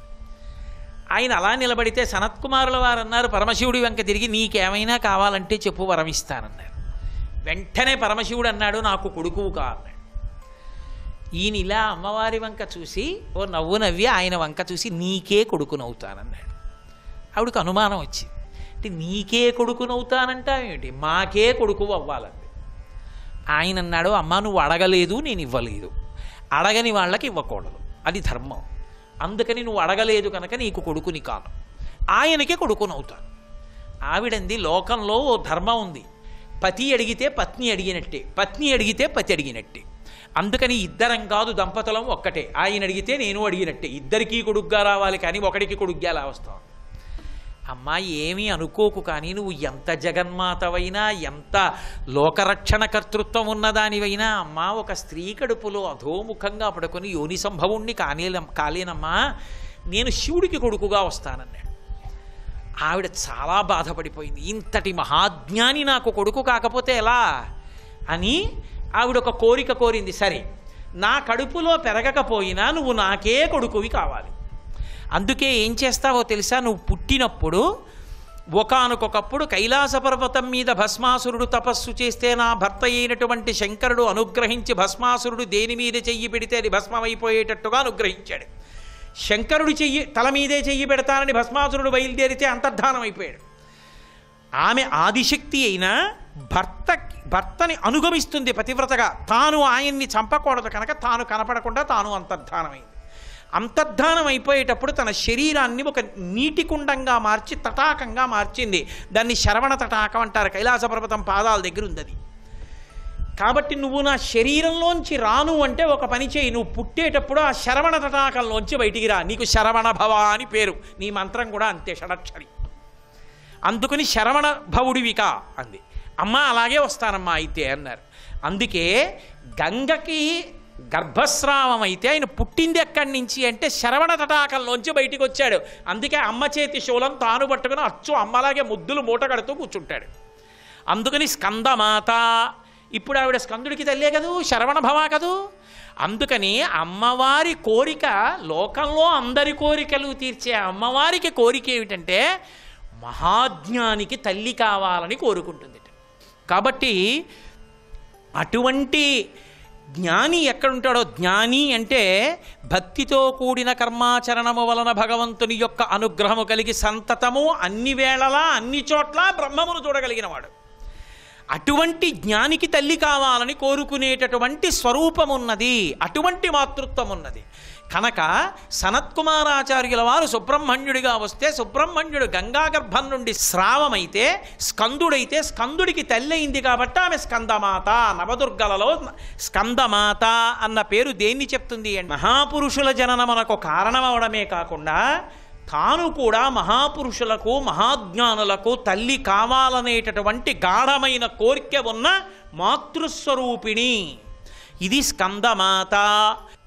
ఆయన అలా నిలబడితే సనత్కుమారుల వారు అన్నారు పరమశివుడి వెంక తిరిగి, నీకేమైనా కావాలంటే చెప్పు వరమిస్తానన్నారు. వెంటనే పరమశివుడు అన్నాడు, నాకు కొడుకువు కా అన్నాడు. ఈయన ఇలా అమ్మవారి వంక చూసి ఓ నవ్వు నవ్వి ఆయన వంక చూసి, నీకే కొడుకునవుతానన్నాడు. ఆవిడకు అనుమానం వచ్చింది, అంటే నీకే కొడుకునవుతానంటావేమిటి, మాకే కొడుకు అవ్వాలండి. ఆయన అన్నాడు, అమ్మ నువ్వు అడగలేదు, నేను ఇవ్వలేదు, అడగని వాళ్ళకి ఇవ్వకూడదు, అది ధర్మం, అందుకని నువ్వు అడగలేదు కనుక నీకు కొడుకుని కాను, ఆయనకే కొడుకునవుతాను. ఆవిడంది, లోకంలో ఓ ధర్మం ఉంది, పతి అడిగితే పత్ని అడిగినట్టే, పత్ని అడిగితే పతి అడిగినట్టే, అందుకని ఇద్దరం కాదు దంపతులం ఒక్కటే, ఆయన అడిగితే నేను అడిగినట్టే, ఇద్దరికీ కొడుగ్గా రావాలి కానీ ఒకడికి కొడుగ్గా ఎలా వస్తావు. అమ్మా ఏమీ అనుకోకు, కానీ నువ్వు ఎంత జగన్మాతవైనా ఎంత లోకరక్షణ కర్తృత్వం ఉన్నదానివైనా అమ్మా ఒక స్త్రీ కడుపులో అధోముఖంగా పడుకొని యోని సంభవుణ్ణి కాలేనమ్మా, నేను శివుడికి కొడుకుగా వస్తానన్నాడు. ఆవిడ చాలా బాధపడిపోయింది, ఇంతటి మహాజ్ఞాని నాకు కొడుకు కాకపోతే ఎలా అని ఆవిడ ఒక కోరిక కోరింది. సరే నా కడుపులో పెరగకపోయినా నువ్వు నాకే కొడుకువి కావాలి, అందుకే ఏం చేస్తావో తెలుసా, నువ్వు పుట్టినప్పుడు ఒకానొకప్పుడు కైలాస పర్వతం మీద భస్మాసురుడు తపస్సు చేస్తే నా భర్త అయినటువంటి శంకరుడు అనుగ్రహించి భస్మాసురుడు దేని మీద చెయ్యి పెడితే అది భస్మమైపోయేటట్టుగా అనుగ్రహించాడు. శంకరుడు తల మీదే చెయ్యి పెడతానని భస్మాసురుడు బయలుదేరితే అంతర్ధానం అయిపోయాడు. ఆమె ఆదిశక్తి అయినా భర్తని అనుగమిస్తుంది పతివ్రతగా, తాను ఆయన్ని చంపకూడదు కనుక తాను కనపడకుండా తాను అంతర్ధానమైంది. అంతర్ధానం అయిపోయేటప్పుడు తన శరీరాన్ని ఒక నీటి కుండంగా మార్చి తటాకంగా మార్చింది. దాన్ని శరవణ తటాకం అంటారు, కైలాస పర్వతం పాదాల దగ్గర ఉంది అది. కాబట్టి నువ్వు నా శరీరంలోంచి రాను అంటే ఒక పని చేయి, నువ్వు పుట్టేటప్పుడు ఆ శరవణ తటాకంలోంచి బయటికి రా, నీకు శరవణ భవ అని పేరు, నీ మంత్రం కూడా అంతే షడక్షరి, అందుకని శరవణ భవుడివికా అంది. అమ్మ అలాగే వస్తానమ్మా అయితే అన్నారు. అందుకే గంగకి గర్భస్రావం అయితే ఆయన పుట్టింది ఎక్కడి నుంచి అంటే శరవణ తటాకంలోంచి బయటికి వచ్చాడు. అందుకే అమ్మ చేతి శూలం తాను పట్టుకుని అచ్చు అమ్మలాగే ముద్దులు మూట కడుతూ కూర్చుంటాడు. అందుకని స్కందమాత, ఇప్పుడు ఆవిడ స్కందుడికి తల్లే కదూ, శరవణ భవ కదూ. అందుకని అమ్మవారి కోరిక, లోకంలో అందరి కోరికలు తీర్చే అమ్మవారికి కోరిక ఏమిటంటే మహాజ్ఞానికి తల్లి కావాలని కోరుకుంటుంది. కాబట్టి అటువంటి జ్ఞాని ఎక్కడుంటాడో, జ్ఞాని అంటే భక్తితో కూడిన కర్మాచరణము వలన భగవంతుని యొక్క అనుగ్రహము కలిగి సంతతము అన్ని వేళలా అన్ని చోట్ల బ్రహ్మమును చూడగలిగిన వాడు. అటువంటి జ్ఞానికి తల్లి కావాలని కోరుకునేటటువంటి స్వరూపం ఉన్నది, అటువంటి మాతృత్వం ఉన్నది. కనుక సనత్కుమారాచార్యుల వారు సుబ్రహ్మణ్యుడిగా వస్తే సుబ్రహ్మణ్యుడు గంగాగర్భం నుండి స్రావమైతే స్కందుడైతే స్కందుడికి తల్లి అయింది కాబట్టి ఆమె స్కందమాత. నవదుర్గలలో స్కందమాత అన్న పేరు దేన్ని చెప్తుంది అంటే మహాపురుషుల జననమునకు కారణమవడమే కాకుండా తాను కూడా మహాపురుషులకు మహాజ్ఞానులకు తల్లి కావాలనేటటువంటి గాఢమైన కోరిక ఉన్న మాతృస్వరూపిణి. ఇది స్కందమాత.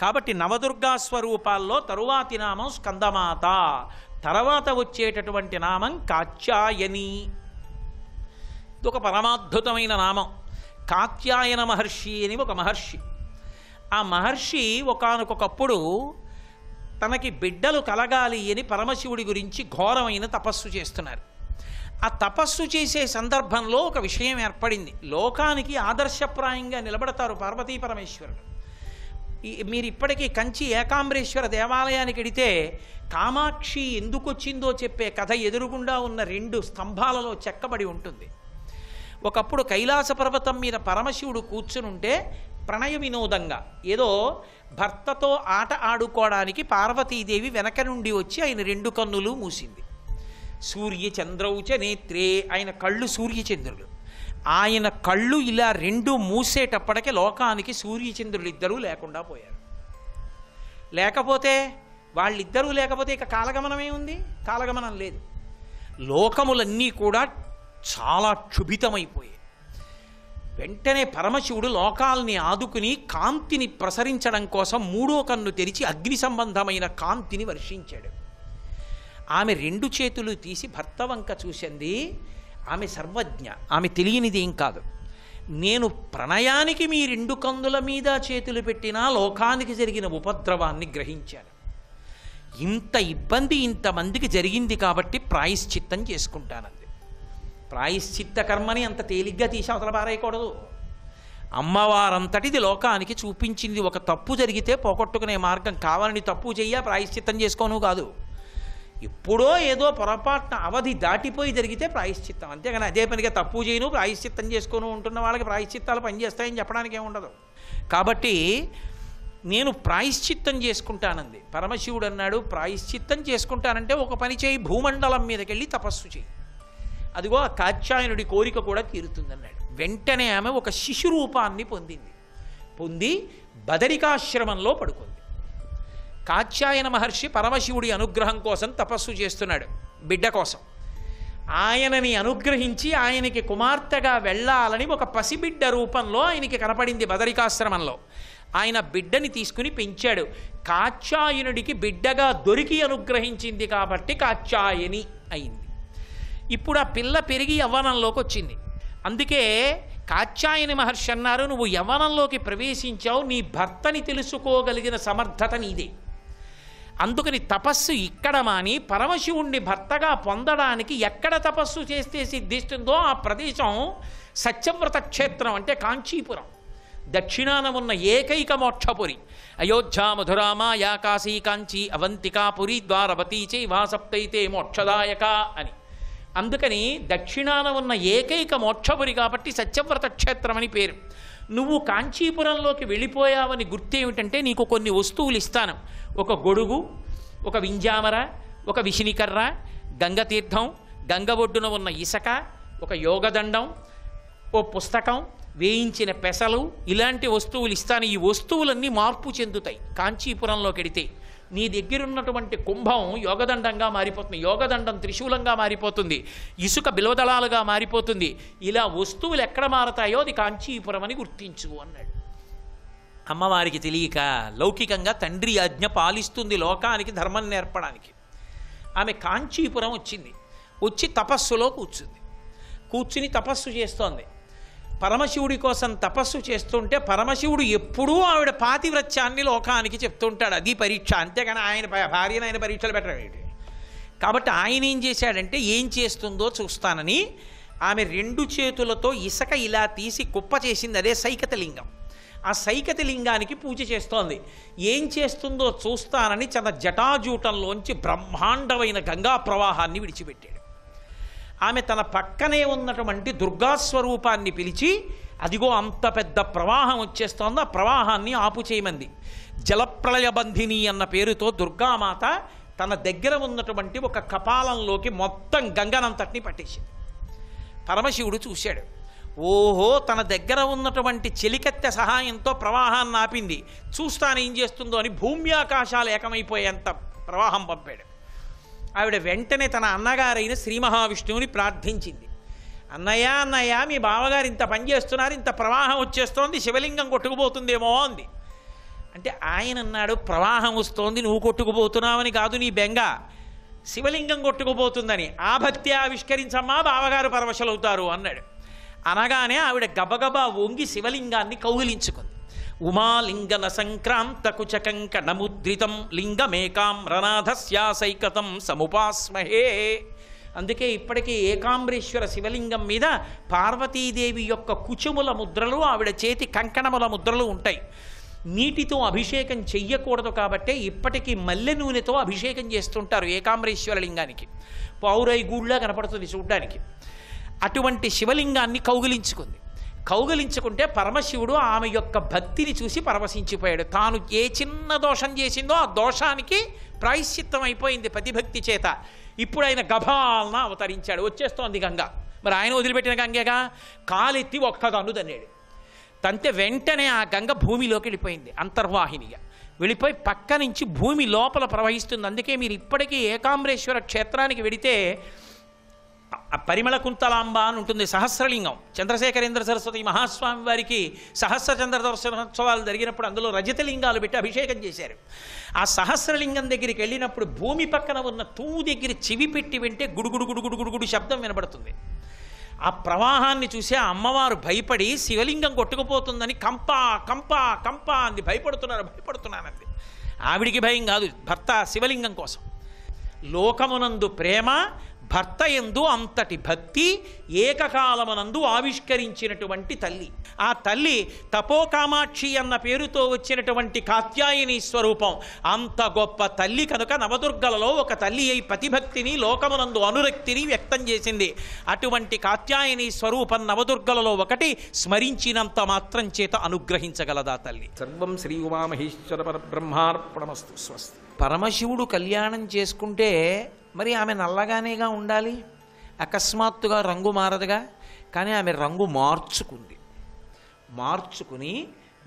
కాబట్టి నవదుర్గా స్వరూపాల్లో తరువాతి నామం స్కందమాత, తర్వాత వచ్చేటటువంటి నామం కాత్యాయని. ఇది ఒక పరమాద్భుతమైన నామం. కాత్యాయన మహర్షి అని ఒక మహర్షి. ఆ మహర్షి ఒకానొకప్పుడు తనకి బిడ్డలు కలగాలి అని పరమశివుడి గురించి ఘోరమైన తపస్సు చేస్తున్నారు. ఆ తపస్సు చేసే సందర్భంలో ఒక విషయం ఏర్పడింది. లోకానికి ఆదర్శప్రాయంగా నిలబడతారు పార్వతీ పరమేశ్వరుడు. మీరు ఇప్పటికీ కంచి ఏకాంబరేశ్వర దేవాలయానికి వెడితే కామాక్షి ఎందుకు వచ్చిందో చెప్పే కథ ఎదురుగుండా ఉన్న 2 స్తంభాలలో చెక్కబడి ఉంటుంది. ఒకప్పుడు కైలాస పర్వతం మీద పరమశివుడు కూర్చునుంటే ప్రణయ వినోదంగా ఏదో భర్తతో ఆట ఆడుకోవడానికి పార్వతీదేవి వెనక నుండి వచ్చి ఆయన 2 కన్నులు మూసింది. సూర్య చంద్రౌచ నేత్రే, ఆయన కళ్ళు సూర్యచంద్రులు. ఆయన కళ్ళు ఇలా 2 మూసేటప్పటికే లోకానికి సూర్యచంద్రులు ఇద్దరూ లేకుండా పోయారు. లేకపోతే వాళ్ళిద్దరూ లేకపోతే ఇక కాలగమనమే ఉంది? కాలగమనం లేదు. లోకములన్నీ కూడా చాలా క్షుభితమైపోయాయి. వెంటనే పరమశివుడు లోకాల్ని ఆదుకుని కాంతిని ప్రసరించడం కోసం 3వ కన్ను తెరిచి అగ్ని సంబంధమైన కాంతిని వర్షించాడు. ఆమె 2 చేతులు తీసి భర్త వంక చూసింది. ఆమె సర్వజ్ఞ, ఆమె తెలియనిది ఏం కాదు. నేను ప్రణయానికి మీ 2 కన్నుల మీద చేతులు పెట్టినా లోకానికి జరిగిన ఉపద్రవాన్ని గ్రహించాను. ఇంత ఇబ్బంది ఇంతమందికి జరిగింది కాబట్టి ప్రాయశ్చిత్తం చేసుకుంటానంది. ప్రాయశ్చిత్త కర్మని అంత తేలిగ్గా తీసి అవతల పారేయకూడదు. అమ్మవారంతటిది లోకానికి చూపించింది. ఒక తప్పు జరిగితే పోగొట్టుకునే మార్గం. కావాలని తప్పు చెయ్య ప్రాయశ్చిత్తం చేసుకోను కాదు. ఎప్పుడో ఏదో పొరపాటున అవధి దాటిపోయి జరిగితే ప్రాయశ్చిత్తం, అంతేగాని అదే పనిగా తప్పు చేయను ప్రాయశ్చిత్తం చేసుకోను ఉంటున్న వాళ్ళకి ప్రాయశ్చిత్తాలు పనిచేస్తాయని చెప్పడానికి ఏముండదు. కాబట్టి నేను ప్రాయశ్చిత్తం చేసుకుంటానంది. పరమశివుడు అన్నాడు, ప్రాయశ్చిత్తం చేసుకుంటానంటే ఒక పని చేయి, భూమండలం మీదకి వెళ్ళి తపస్సు చేయి, అదిగో ఆ కాత్యాయనుడి కోరిక కూడా తీరుతుందన్నాడు. వెంటనే ఆమె ఒక శిశు రూపాన్ని పొంది బదరికాశ్రమంలో పడుకుంది. కాత్యాయన మహర్షి పరమశివుడి అనుగ్రహం కోసం తపస్సు చేస్తున్నాడు బిడ్డ కోసం. ఆయనని అనుగ్రహించి ఆయనకి కుమార్తెగా వెళ్ళాలని ఒక పసిబిడ్డ రూపంలో ఆయనకి కనపడింది బదరికాశ్రమంలో. ఆయన బిడ్డని తీసుకుని పెంచాడు. కాత్యాయనుడికి బిడ్డగా దొరికి అనుగ్రహించింది కాబట్టి కాత్యాయని అయింది. ఇప్పుడు ఆ పిల్ల పెరిగి యవ్వనంలోకి వచ్చింది. అందుకే కాత్యాయని మహర్షి అన్నారు, నువ్వు యవ్వనంలోకి ప్రవేశించావు, నీ భర్తని తెలుసుకోగలిగిన సమర్థత నీదే. అందుకని తపస్సు ఇక్కడ మాని పరమశివుణ్ణి భర్తగా పొందడానికి ఎక్కడ తపస్సు చేస్తే సిద్ధిస్తుందో ఆ ప్రదేశం సత్యవ్రత క్షేత్రం, అంటే కాంచీపురం. దక్షిణాన ఉన్న ఏకైక మోక్షపురి. అయోధ్య మధురా మాయా కాశీ కాంచీ అవంతికా పురి ద్వారవతీ చైవా సప్తైతే మోక్షదాయక అని. అందుకని దక్షిణాన ఉన్న ఏకైక మోక్షపురి కాబట్టి సత్యవ్రత క్షేత్రం అని పేరు. నువ్వు కాంచీపురంలోకి వెళ్ళిపోయావని గుర్తేమిటంటే నీకు కొన్ని వస్తువులు ఇస్తాను. ఒక గొడుగు, ఒక వింజామర, ఒక విషినికర్ర, గంగతీర్థం, గంగ ఒడ్డున ఉన్న ఇసక, ఒక యోగదండం, ఓ పుస్తకం, వేయించిన పెసలు, ఇలాంటి వస్తువులు ఇస్తాను. ఈ వస్తువులన్నీ మార్పు చెందుతాయి కాంచీపురంలోకి వెడితే. నీ దగ్గరున్నటువంటి కుంభం యోగదండంగా మారిపోతుంది, యోగదండం త్రిశూలంగా మారిపోతుంది, ఇసుక బిల్వదళాలుగా మారిపోతుంది. ఇలా వస్తువులు ఎక్కడ మారతాయో అది కాంచీపురం అని గుర్తించు అన్నాడు. అమ్మవారికి తెలియక లౌకికంగా తండ్రి ఆజ్ఞ పాలిస్తుంది లోకానికి ధర్మం నేర్పడానికి. ఆమె కాంచీపురం వచ్చింది. వచ్చి తపస్సులో కూర్చుని తపస్సు చేస్తోంది. పరమశివుడి కోసం తపస్సు చేస్తుంటే పరమశివుడు ఎప్పుడూ ఆవిడ పాతివ్రత్యాన్ని లోకానికి చెప్తుంటాడు. అది పరీక్ష, అంతేగాని ఆయన భార్యను ఆయన పరీక్షలు పెట్టడం. కాబట్టి ఆయన ఏం చేశాడంటే ఏం చేస్తుందో చూస్తానని ఆమె 2 చేతులతో ఇసక ఇలా తీసి కుప్ప చేసింది. అదే సైకతలింగం. ఆ సైకతలింగానికి పూజ చేస్తోంది. ఏం చేస్తుందో చూస్తానని తన జటాజూటంలోంచి బ్రహ్మాండమైన గంగా ప్రవాహాన్ని విడిచిపెట్టాడు. ఆమె తన పక్కనే ఉన్నటువంటి దుర్గాస్వరూపాన్ని పిలిచి, అదిగో అంత పెద్ద ప్రవాహం వచ్చేస్తోంది, ఆ ప్రవాహాన్ని ఆపు చేయమంది. జలప్రళయబంధిని అన్న పేరుతో దుర్గామాత తన దగ్గర ఉన్నటువంటి ఒక కపాలంలోకి మొత్తం గంగనంతటిని పట్టేసింది. పరమశివుడు చూశాడు, ఓహో తన దగ్గర ఉన్నటువంటి చెలికత్తె సహాయంతో ప్రవాహాన్ని ఆపింది, చూస్తానేం చేస్తుందో అని భూమ్యాకాశాలు ఏకమైపోయేంత ప్రవాహం పంపాడు. ఆవిడ వెంటనే తన అన్నగారైన శ్రీ మహావిష్ణువుని ప్రార్థించింది. అన్నయ్య అన్నయ్య, మీ బావగారు ఇంత పని చేస్తున్నారు, ఇంత ప్రవాహం వచ్చేస్తోంది, శివలింగం కొట్టుకుపోతుందేమో అంది. అంటే ఆయన అన్నాడు, ప్రవాహం వస్తోంది నువ్వు కొట్టుకుపోతున్నావని కాదు నీ బెంగ, శివలింగం కొట్టుకుపోతుందని. ఆ భక్తి ఆవిష్కరించమ్మా, బావగారు పరవశలవుతారు అన్నాడు. అనగానే ఆవిడ గబగబా వంగి శివలింగాన్ని కౌగిలించుకుంది. ఉమాలింగన సంక్రాంత కుచకంకణముద్రితం లింగమేకాం రనాథస్యాసైకతం సముపాస్మహే. అందుకే ఇప్పటికీ ఏకాంబరేశ్వర శివలింగం మీద పార్వతీదేవి యొక్క కుచముల ముద్రలు, ఆవిడ చేతి కంకణముల ముద్రలు ఉంటాయి. నీటితో అభిషేకం చెయ్యకూడదు కాబట్టే ఇప్పటికీ మల్లె నూనెతో అభిషేకం చేస్తుంటారు ఏకాంబరేశ్వర లింగానికి. పౌరై గూళ్ళ కనపడుతుంది చూడ్డానికి. అటువంటి శివలింగాన్ని కౌగిలించుకుంటే పరమశివుడు ఆమె యొక్క భక్తిని చూసి పరవశించిపోయాడు. తాను ఏ చిన్న దోషం చేసిందో ఆ దోషానికి ప్రాయశ్చిత్తం అయిపోయింది పతిభక్తి చేత. ఇప్పుడు ఆయన గభాలన అవతరించాడు, వచ్చేస్తోంది గంగ. మరి ఆయన వదిలిపెట్టిన గంగేగా, కాలెత్తి ఒక్క దన్ను తన్నాడు. తంతే వెంటనే ఆ గంగ భూమిలోకి వెళ్ళిపోయింది, అంతర్వాహినిగా వెళ్ళిపోయి పక్క నుంచి భూమి లోపల ప్రవహిస్తుంది. అందుకే మీరు ఇప్పటికీ ఏకాంబరేశ్వర క్షేత్రానికి వెడితే పరిమళ కుంతలాంబ అని ఉంటుంది, సహస్రలింగం. చంద్రశేఖరేంద్ర సరస్వతి మహాస్వామి వారికి సహస్ర చంద్ర దర్శనోత్సవాలు జరిగినప్పుడు అందులో రజతలింగాలు పెట్టి అభిషేకం చేశారు. ఆ సహస్రలింగం దగ్గరికి వెళ్ళినప్పుడు భూమి పక్కన ఉన్న తూము దగ్గర చెవి పెట్టి వింటే గుడుగుడు గుడుగుడు గుడుగుడు శబ్దం వినబడుతుంది. ఆ ప్రవాహాన్ని చూసి ఆ అమ్మవారు భయపడి శివలింగం కొట్టుకుపోతుందని కంపా కంపా కంపా అంది. భయపడుతున్నానంది. ఆవిడికి భయం కాదు, భర్త శివలింగం కోసం. లోకమునందు ప్రేమ, భర్త యందు అంతటి భక్తి ఏకకాలమునందు ఆవిష్కరించినటువంటి తల్లి. ఆ తల్లి తపోకామాక్షి అన్న పేరుతో వచ్చినటువంటి కాత్యాయని స్వరూపం. అంత గొప్ప తల్లి కనుక నవదుర్గలలో ఒక తల్లి అయి పతిభక్తిని, లోకమునందు అనురక్తిని వ్యక్తం చేసింది. అటువంటి కాత్యాయని స్వరూపం నవదుర్గలలో ఒకటి. స్మరించినంత మాత్రం చేత అనుగ్రహించగలదా తల్లి. సర్వం శ్రీ ఉమామహేశ్వర పరబ్రహ్మార్పణమస్తు. స్వస్తి. పరమశివుడు కళ్యాణం చేసుకుంటే మరి ఆమె నల్లగానేగా ఉండాలి, అకస్మాత్తుగా రంగు మారదుగా. కానీ ఆమె రంగు మార్చుకుని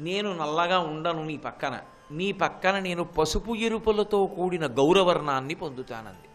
నేను నల్లగా ఉండను, నీ పక్కన నేను పసుపు ఎరుపులతో కూడిన గౌరవర్ణాన్ని పొందుతానంది.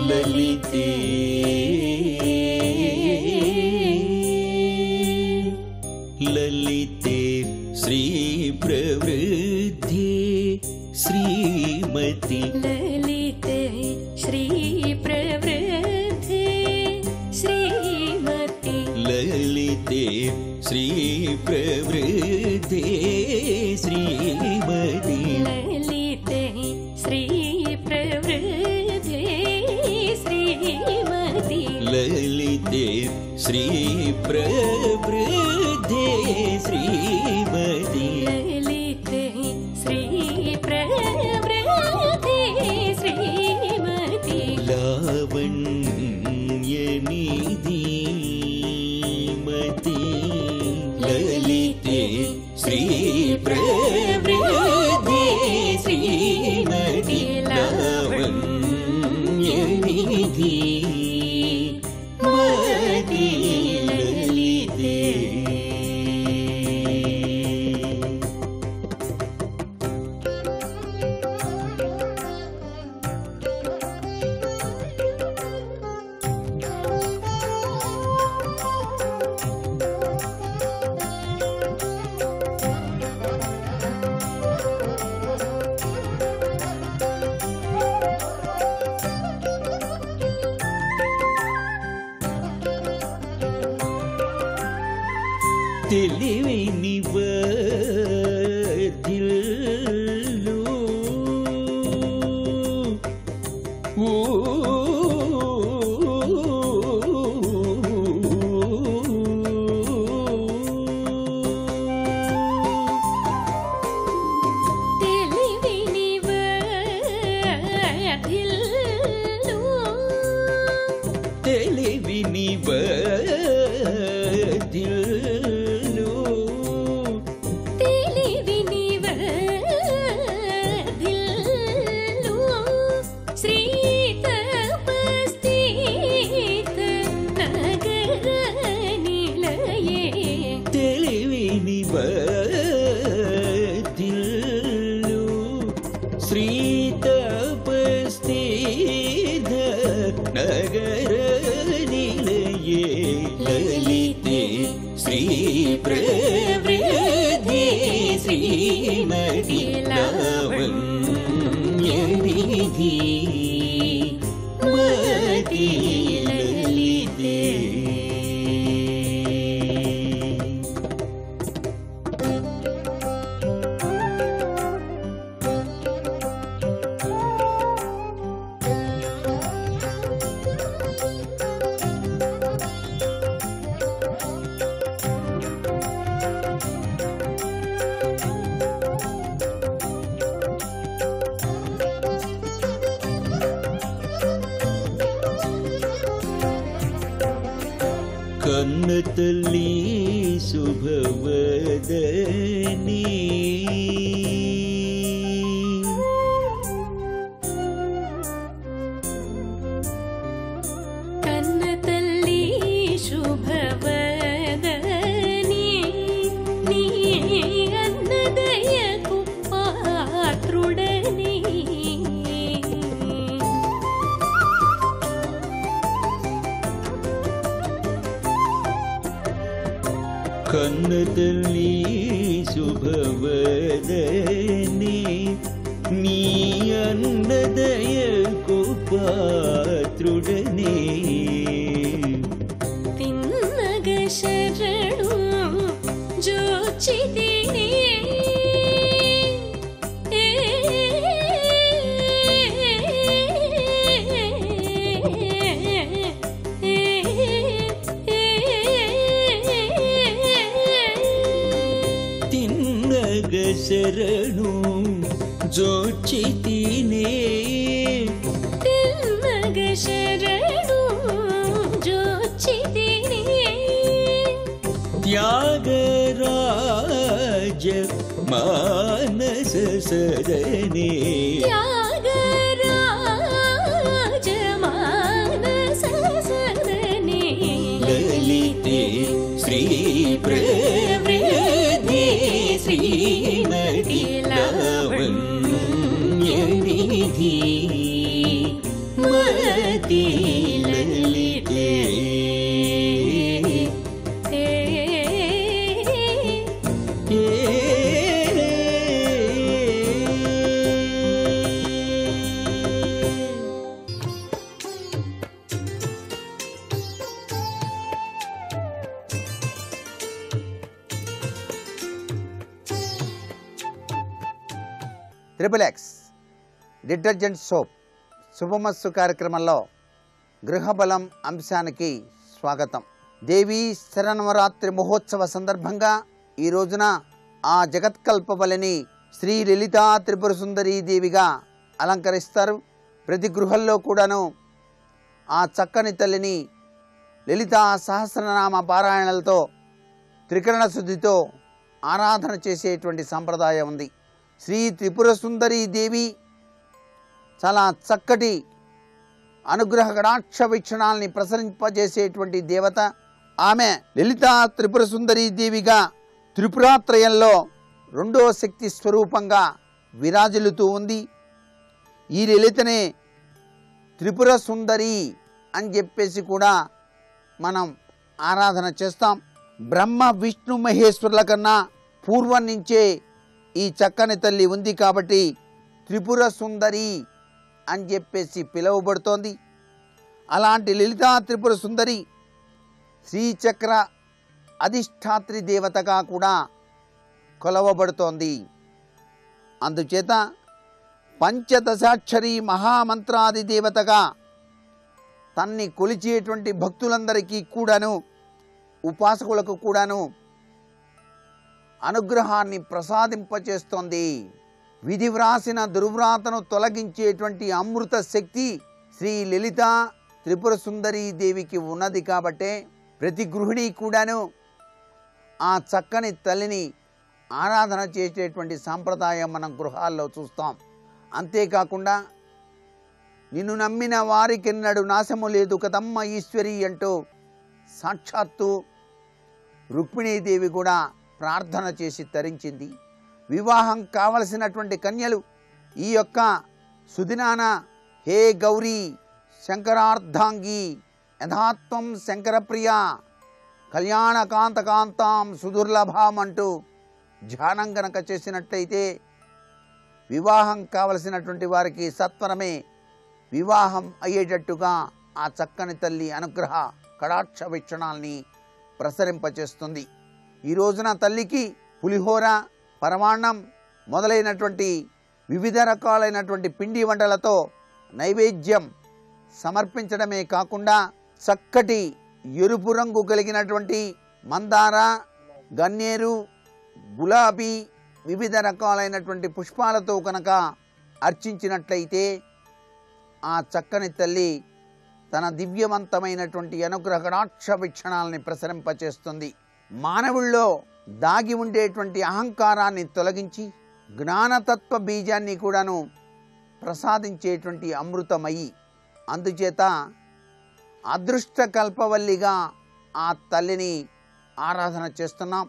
ललिते ललिते श्री प्रवृद्धि श्रीमती ललिते श्री प्रवृद्धि श्रीमती ललिते श्री प्रवृद्धि श्रीमती ललिते श्री प्रवृद्धि श्रीमती ललिते श्री प्रवृद्धि श्रीमती ललिते श्री प्रवृद्धि श्रीमती लावण्यनिधिमती ललिते श्री తెలివిని వర్ధిల్లు తెలివిని వర్ధిల్లు తెలివిని వర్ధిల్లు శ్రీ తపస్థిత నగర నిలయే తెలివిని వర్ధిల్లు శ్రీ తపస్థిత నగర నిలయే లలితే శ్రీ ప్రవృద్ధి శ్రీమతి లావణ్యనిధి మతి లలితే కన్న తల్లి శుభవదనీ కన్న తల్లి శుభవదనీ నీ అన్నదయకు పాత్రుడని కన్న తల్లి శుభవదనీ నీ అన్నదయకు పాత్రుడనే తిన్నగ శరణు జోచితిని తిన్నగ శరణు జోచితినే తిన్నగ శరణు జోచితిని త్యాగరాజ మానస సదనే త్యాగరాజ మానస సదనే లలితే శ్రీ ప్రవృద్ధి శ్రీమతి లావణ్యనిధి మతి లలితే XXX డిటర్జెంట్ సోప్ శుభమస్తు కార్యక్రమంలో గృహబలం అంశానికి స్వాగతం. దేవీ శరన్నవరాత్రి మహోత్సవ సందర్భంగా ఈ రోజున ఆ జగత్కల్పబలిని శ్రీ లలితా త్రిపుర సుందరీ దేవిగా అలంకరిస్తారు. ప్రతి గృహంలో కూడాను ఆ చక్కని తల్లిని లలితా సహస్రనామ పారాయణలతో త్రికరణ శుద్ధితో ఆరాధన చేసేటువంటి సంప్రదాయం ఉంది. శ్రీ త్రిపుర సుందరీ దేవి చాలా చక్కటి అనుగ్రహ కటాక్ష వీక్షణాలని ప్రసరింపజేసేటువంటి దేవత. ఆమె లలితా త్రిపుర సుందరీ దేవిగా త్రిపురాత్రయంలో రెండో శక్తి స్వరూపంగా విరాజిల్లుతూ ఉంది. ఈ లలితనే త్రిపుర సుందరి అని చెప్పేసి కూడా మనం ఆరాధన చేస్తాం. బ్రహ్మ విష్ణు మహేశ్వరుల కన్నా పూర్వం నుంచే ఈ చక్కని తల్లి ఉంది కాబట్టి త్రిపుర సుందరి అని చెప్పేసి పిలువబడుతోంది. అలాంటి లలితా త్రిపుర సుందరి శ్రీచక్ర అధిష్టాత్రి దేవతగా కూడా కొలవబడుతోంది. అందుచేత పంచదశాక్షరి మహామంత్రాది దేవతగా తన్ని కొలిచేటువంటి భక్తులందరికీ కూడాను, ఉపాసకులకు కూడాను అనుగ్రహాన్ని ప్రసాదింపచేస్తోంది. విధి వ్రాసిన దుర్వ్రాతను తొలగించేటువంటి అమృత శక్తి శ్రీ లలిత త్రిపుర సుందరీ దేవికి ఉన్నది. కాబట్టే ప్రతి గృహిణి కూడాను ఆ చక్కని తల్లిని ఆరాధన చేసేటువంటి సాంప్రదాయం మనం గృహాల్లో చూస్తాం. అంతేకాకుండా నిన్ను నమ్మిన వారికెన్నడు నాశము లేదు కదమ్మ ఈశ్వరి అంటూ సాక్షాత్తు రుక్మిణీదేవి కూడా ప్రార్థన చేసి తరించింది. వివాహం కావలసినటువంటి కన్యలు ఈ యొక్క సుదినాన హే గౌరీ శంకరార్ధాంగి యథాత్వం శంకరప్రియ కళ్యాణకాంతకాంతాం సుదుర్లభాం అంటూ ధ్యానం గనక చేసినట్లయితే వివాహం కావలసినటువంటి వారికి సత్వరమే వివాహం అయ్యేటట్టుగా ఆ చక్కని తల్లి అనుగ్రహ కటాక్ష వీక్షణాల్ని ప్రసరింపచేస్తుంది. ఈ రోజున తల్లికి పులిహోర, పరమాన్నం మొదలైనటువంటి వివిధ రకాలైనటువంటి పిండి వంటలతో నైవేద్యం సమర్పించడమే కాకుండా చక్కటి ఎరుపు రంగు కలిగినటువంటి మందార, గన్నేరు, గులాబీ వివిధ రకాలైనటువంటి పుష్పాలతో కనుక అర్చించినట్లయితే ఆ చక్కని తల్లి తన దివ్యవంతమైనటువంటి అనుగ్రహ కటాక్ష వీక్షణాలని ప్రసరింపచేస్తుంది. మానవుల్లో దాగి ఉండేటువంటి అహంకారాన్ని తొలగించి జ్ఞానతత్వ బీజాన్ని కూడాను ప్రసాదించేటువంటి అమృతమయి. అందుచేత అదృష్ట కల్పవల్లిగా ఆ తల్లిని ఆరాధన చేస్తున్నాం.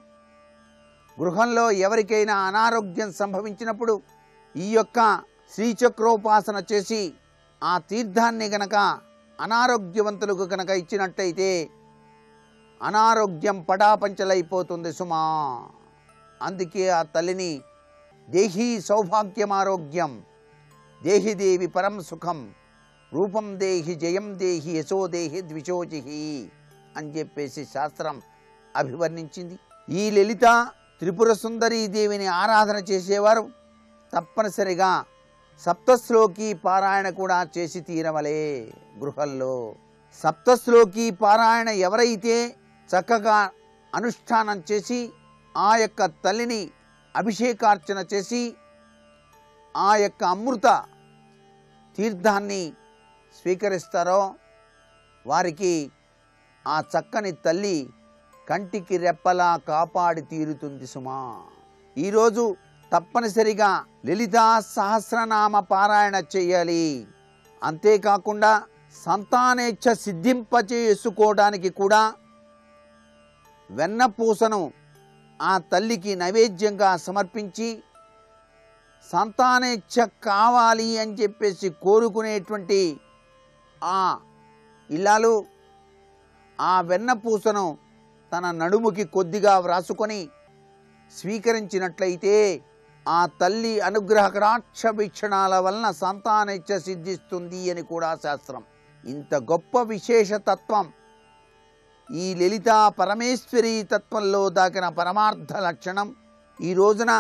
గృహంలో ఎవరికైనా అనారోగ్యం సంభవించినప్పుడు ఈ యొక్క శ్రీచక్రోపాసన చేసి ఆ తీర్థాన్ని గనక అనారోగ్యవంతులకు కనుక ఇచ్చినట్టయితే అనారోగ్యం పటాపంచలైపోతుంది సుమా. అందుకే ఆ తల్లిని దేహి సౌభాగ్యమారోగ్యం, దేహి దేవి పరం సుఖం, రూపం దేహి జయం దేహి యశో దేహి ద్విషోజిహి అని చెప్పేసి శాస్త్రం అభివర్ణించింది. ఈ లలిత త్రిపుర సుందరీ దేవిని ఆరాధన చేసేవారు తప్పనిసరిగా సప్తశ్లోకి పారాయణ కూడా చేసి తీరవలే. గృహంలో సప్తశ్లోకి పారాయణ ఎవరైతే చక్కగా అనుష్ఠానం చేసి ఆ యొక్క తల్లిని అభిషేకార్చన చేసి ఆ యొక్క అమృత తీర్థాన్ని స్వీకరిస్తారో వారికి ఆ చక్కని తల్లి కంటికి రెప్పలా కాపాడి తీరుతుంది సుమా. ఈరోజు తప్పనిసరిగా లలితా సహస్రనామ పారాయణ చేయాలి. అంతేకాకుండా సంతానేచ్ఛ సిద్ధింపచేసుకోవడానికి కూడా వెన్నపూసను ఆ తల్లికి నైవేద్యంగా సమర్పించి సంతానేచ్ఛ కావాలి అని చెప్పేసి కోరుకునేటువంటి ఆ ఇల్లాలు ఆ వెన్నపూసను తన నడుముకి కొద్దిగా వ్రాసుకొని స్వీకరించినట్లయితే ఆ తల్లి అనుగ్రహ కటాక్ష వీక్షణాల వలన సంతానేచ్ఛ సిద్ధిస్తుంది అని కూడా శాస్త్రం. ఇంత గొప్ప విశేష తత్వం ఈ లలితా పరమేశ్వరీ తత్వంలో దాకిన పరమార్థ లక్షణం. ఈ రోజున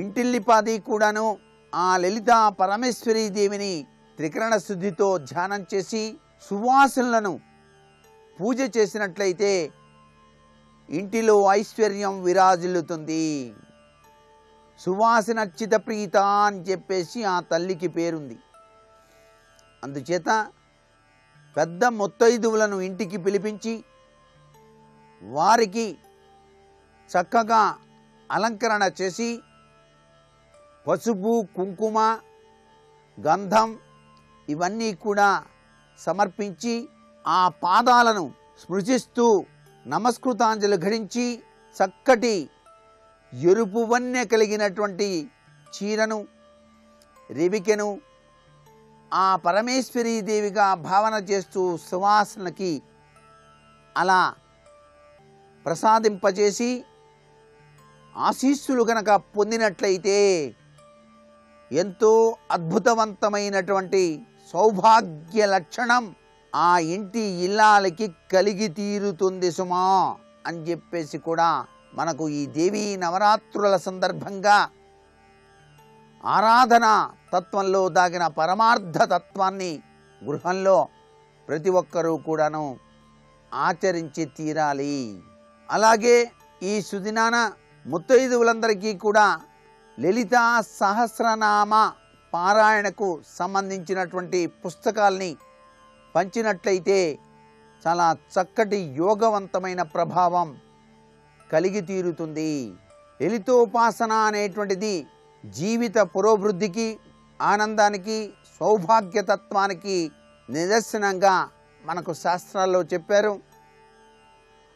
ఇంటిల్లిపాది కూడాను ఆ లలితా పరమేశ్వరీ దేవిని త్రికరణ శుద్ధితో ధ్యానం చేసి సువాసనలను పూజ చేసినట్లయితే ఇంటిలో ఐశ్వర్యం విరాజిల్లుతుంది. సువాసనర్చిత ప్రీత అని చెప్పేసి ఆ తల్లికి పేరుంది. అందుచేత పెద్ద ముత్తైదువులను ఇంటికి పిలిపించి వారికి చక్కగా అలంకరణ చేసి పసుపు, కుంకుమ, గంధం ఇవన్నీ కూడా సమర్పించి ఆ పాదాలను స్పృశిస్తూ నమస్కృతాంజలి ఘటించి చక్కటి ఎరుపు వన్నె కలిగినటువంటి చీరను, రేవికెను ఆ పరమేశ్వరీ దేవిగా భావన చేస్తూ సువాసనకి అలా ప్రసాదింపజేసి ఆశీస్సులు గనక పొందినట్లయితే ఎంతో అద్భుతవంతమైనటువంటి సౌభాగ్య లక్షణం ఆ ఇంటి ఇల్లాలకి కలిగి తీరుతుంది సుమా. అని చెప్పేసి కూడా మనకు ఈ దేవీ నవరాత్రుల సందర్భంగా ఆరాధన తత్వంలో దాగిన పరమార్థ తత్వాన్ని గృహంలో ప్రతి ఒక్కరూ కూడాను ఆచరించి తీరాలి. అలాగే ఈ సుదినాన ముత్తైదువులందరికీ కూడా లలితా సహస్రనామ పారాయణకు సంబంధించినటువంటి పుస్తకాల్ని పంచినట్లయితే చాలా చక్కటి యోగవంతమైన ప్రభావం కలిగి తీరుతుంది. లలితోపాసన అనేటువంటిది జీవిత పురోభివృద్ధికి, ఆనందానికి, సౌభాగ్యతత్వానికి నిదర్శనంగా మనకు శాస్త్రాల్లో చెప్పారు.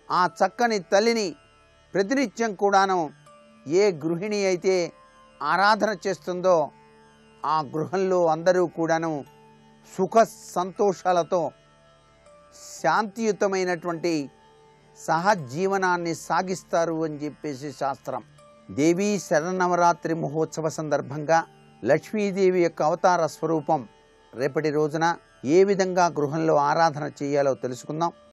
ఆ చక్కని తల్లిని ప్రతినిత్యం కూడాను ఏ గృహిణి అయితే ఆరాధన చేస్తుందో ఆ గృహంలో అందరూ కూడాను సుఖ సంతోషాలతో శాంతియుతమైనటువంటి సహజీవనాన్ని సాగిస్తారు అని చెప్పేసి శాస్త్రం. దేవీ శరన్నవరాత్రి మహోత్సవ సందర్భంగా లక్ష్మీదేవి యొక్క అవతార స్వరూపం రేపటి రోజున ఏ విధంగా గృహంలో ఆరాధన చేయాలో తెలుసుకుందాం.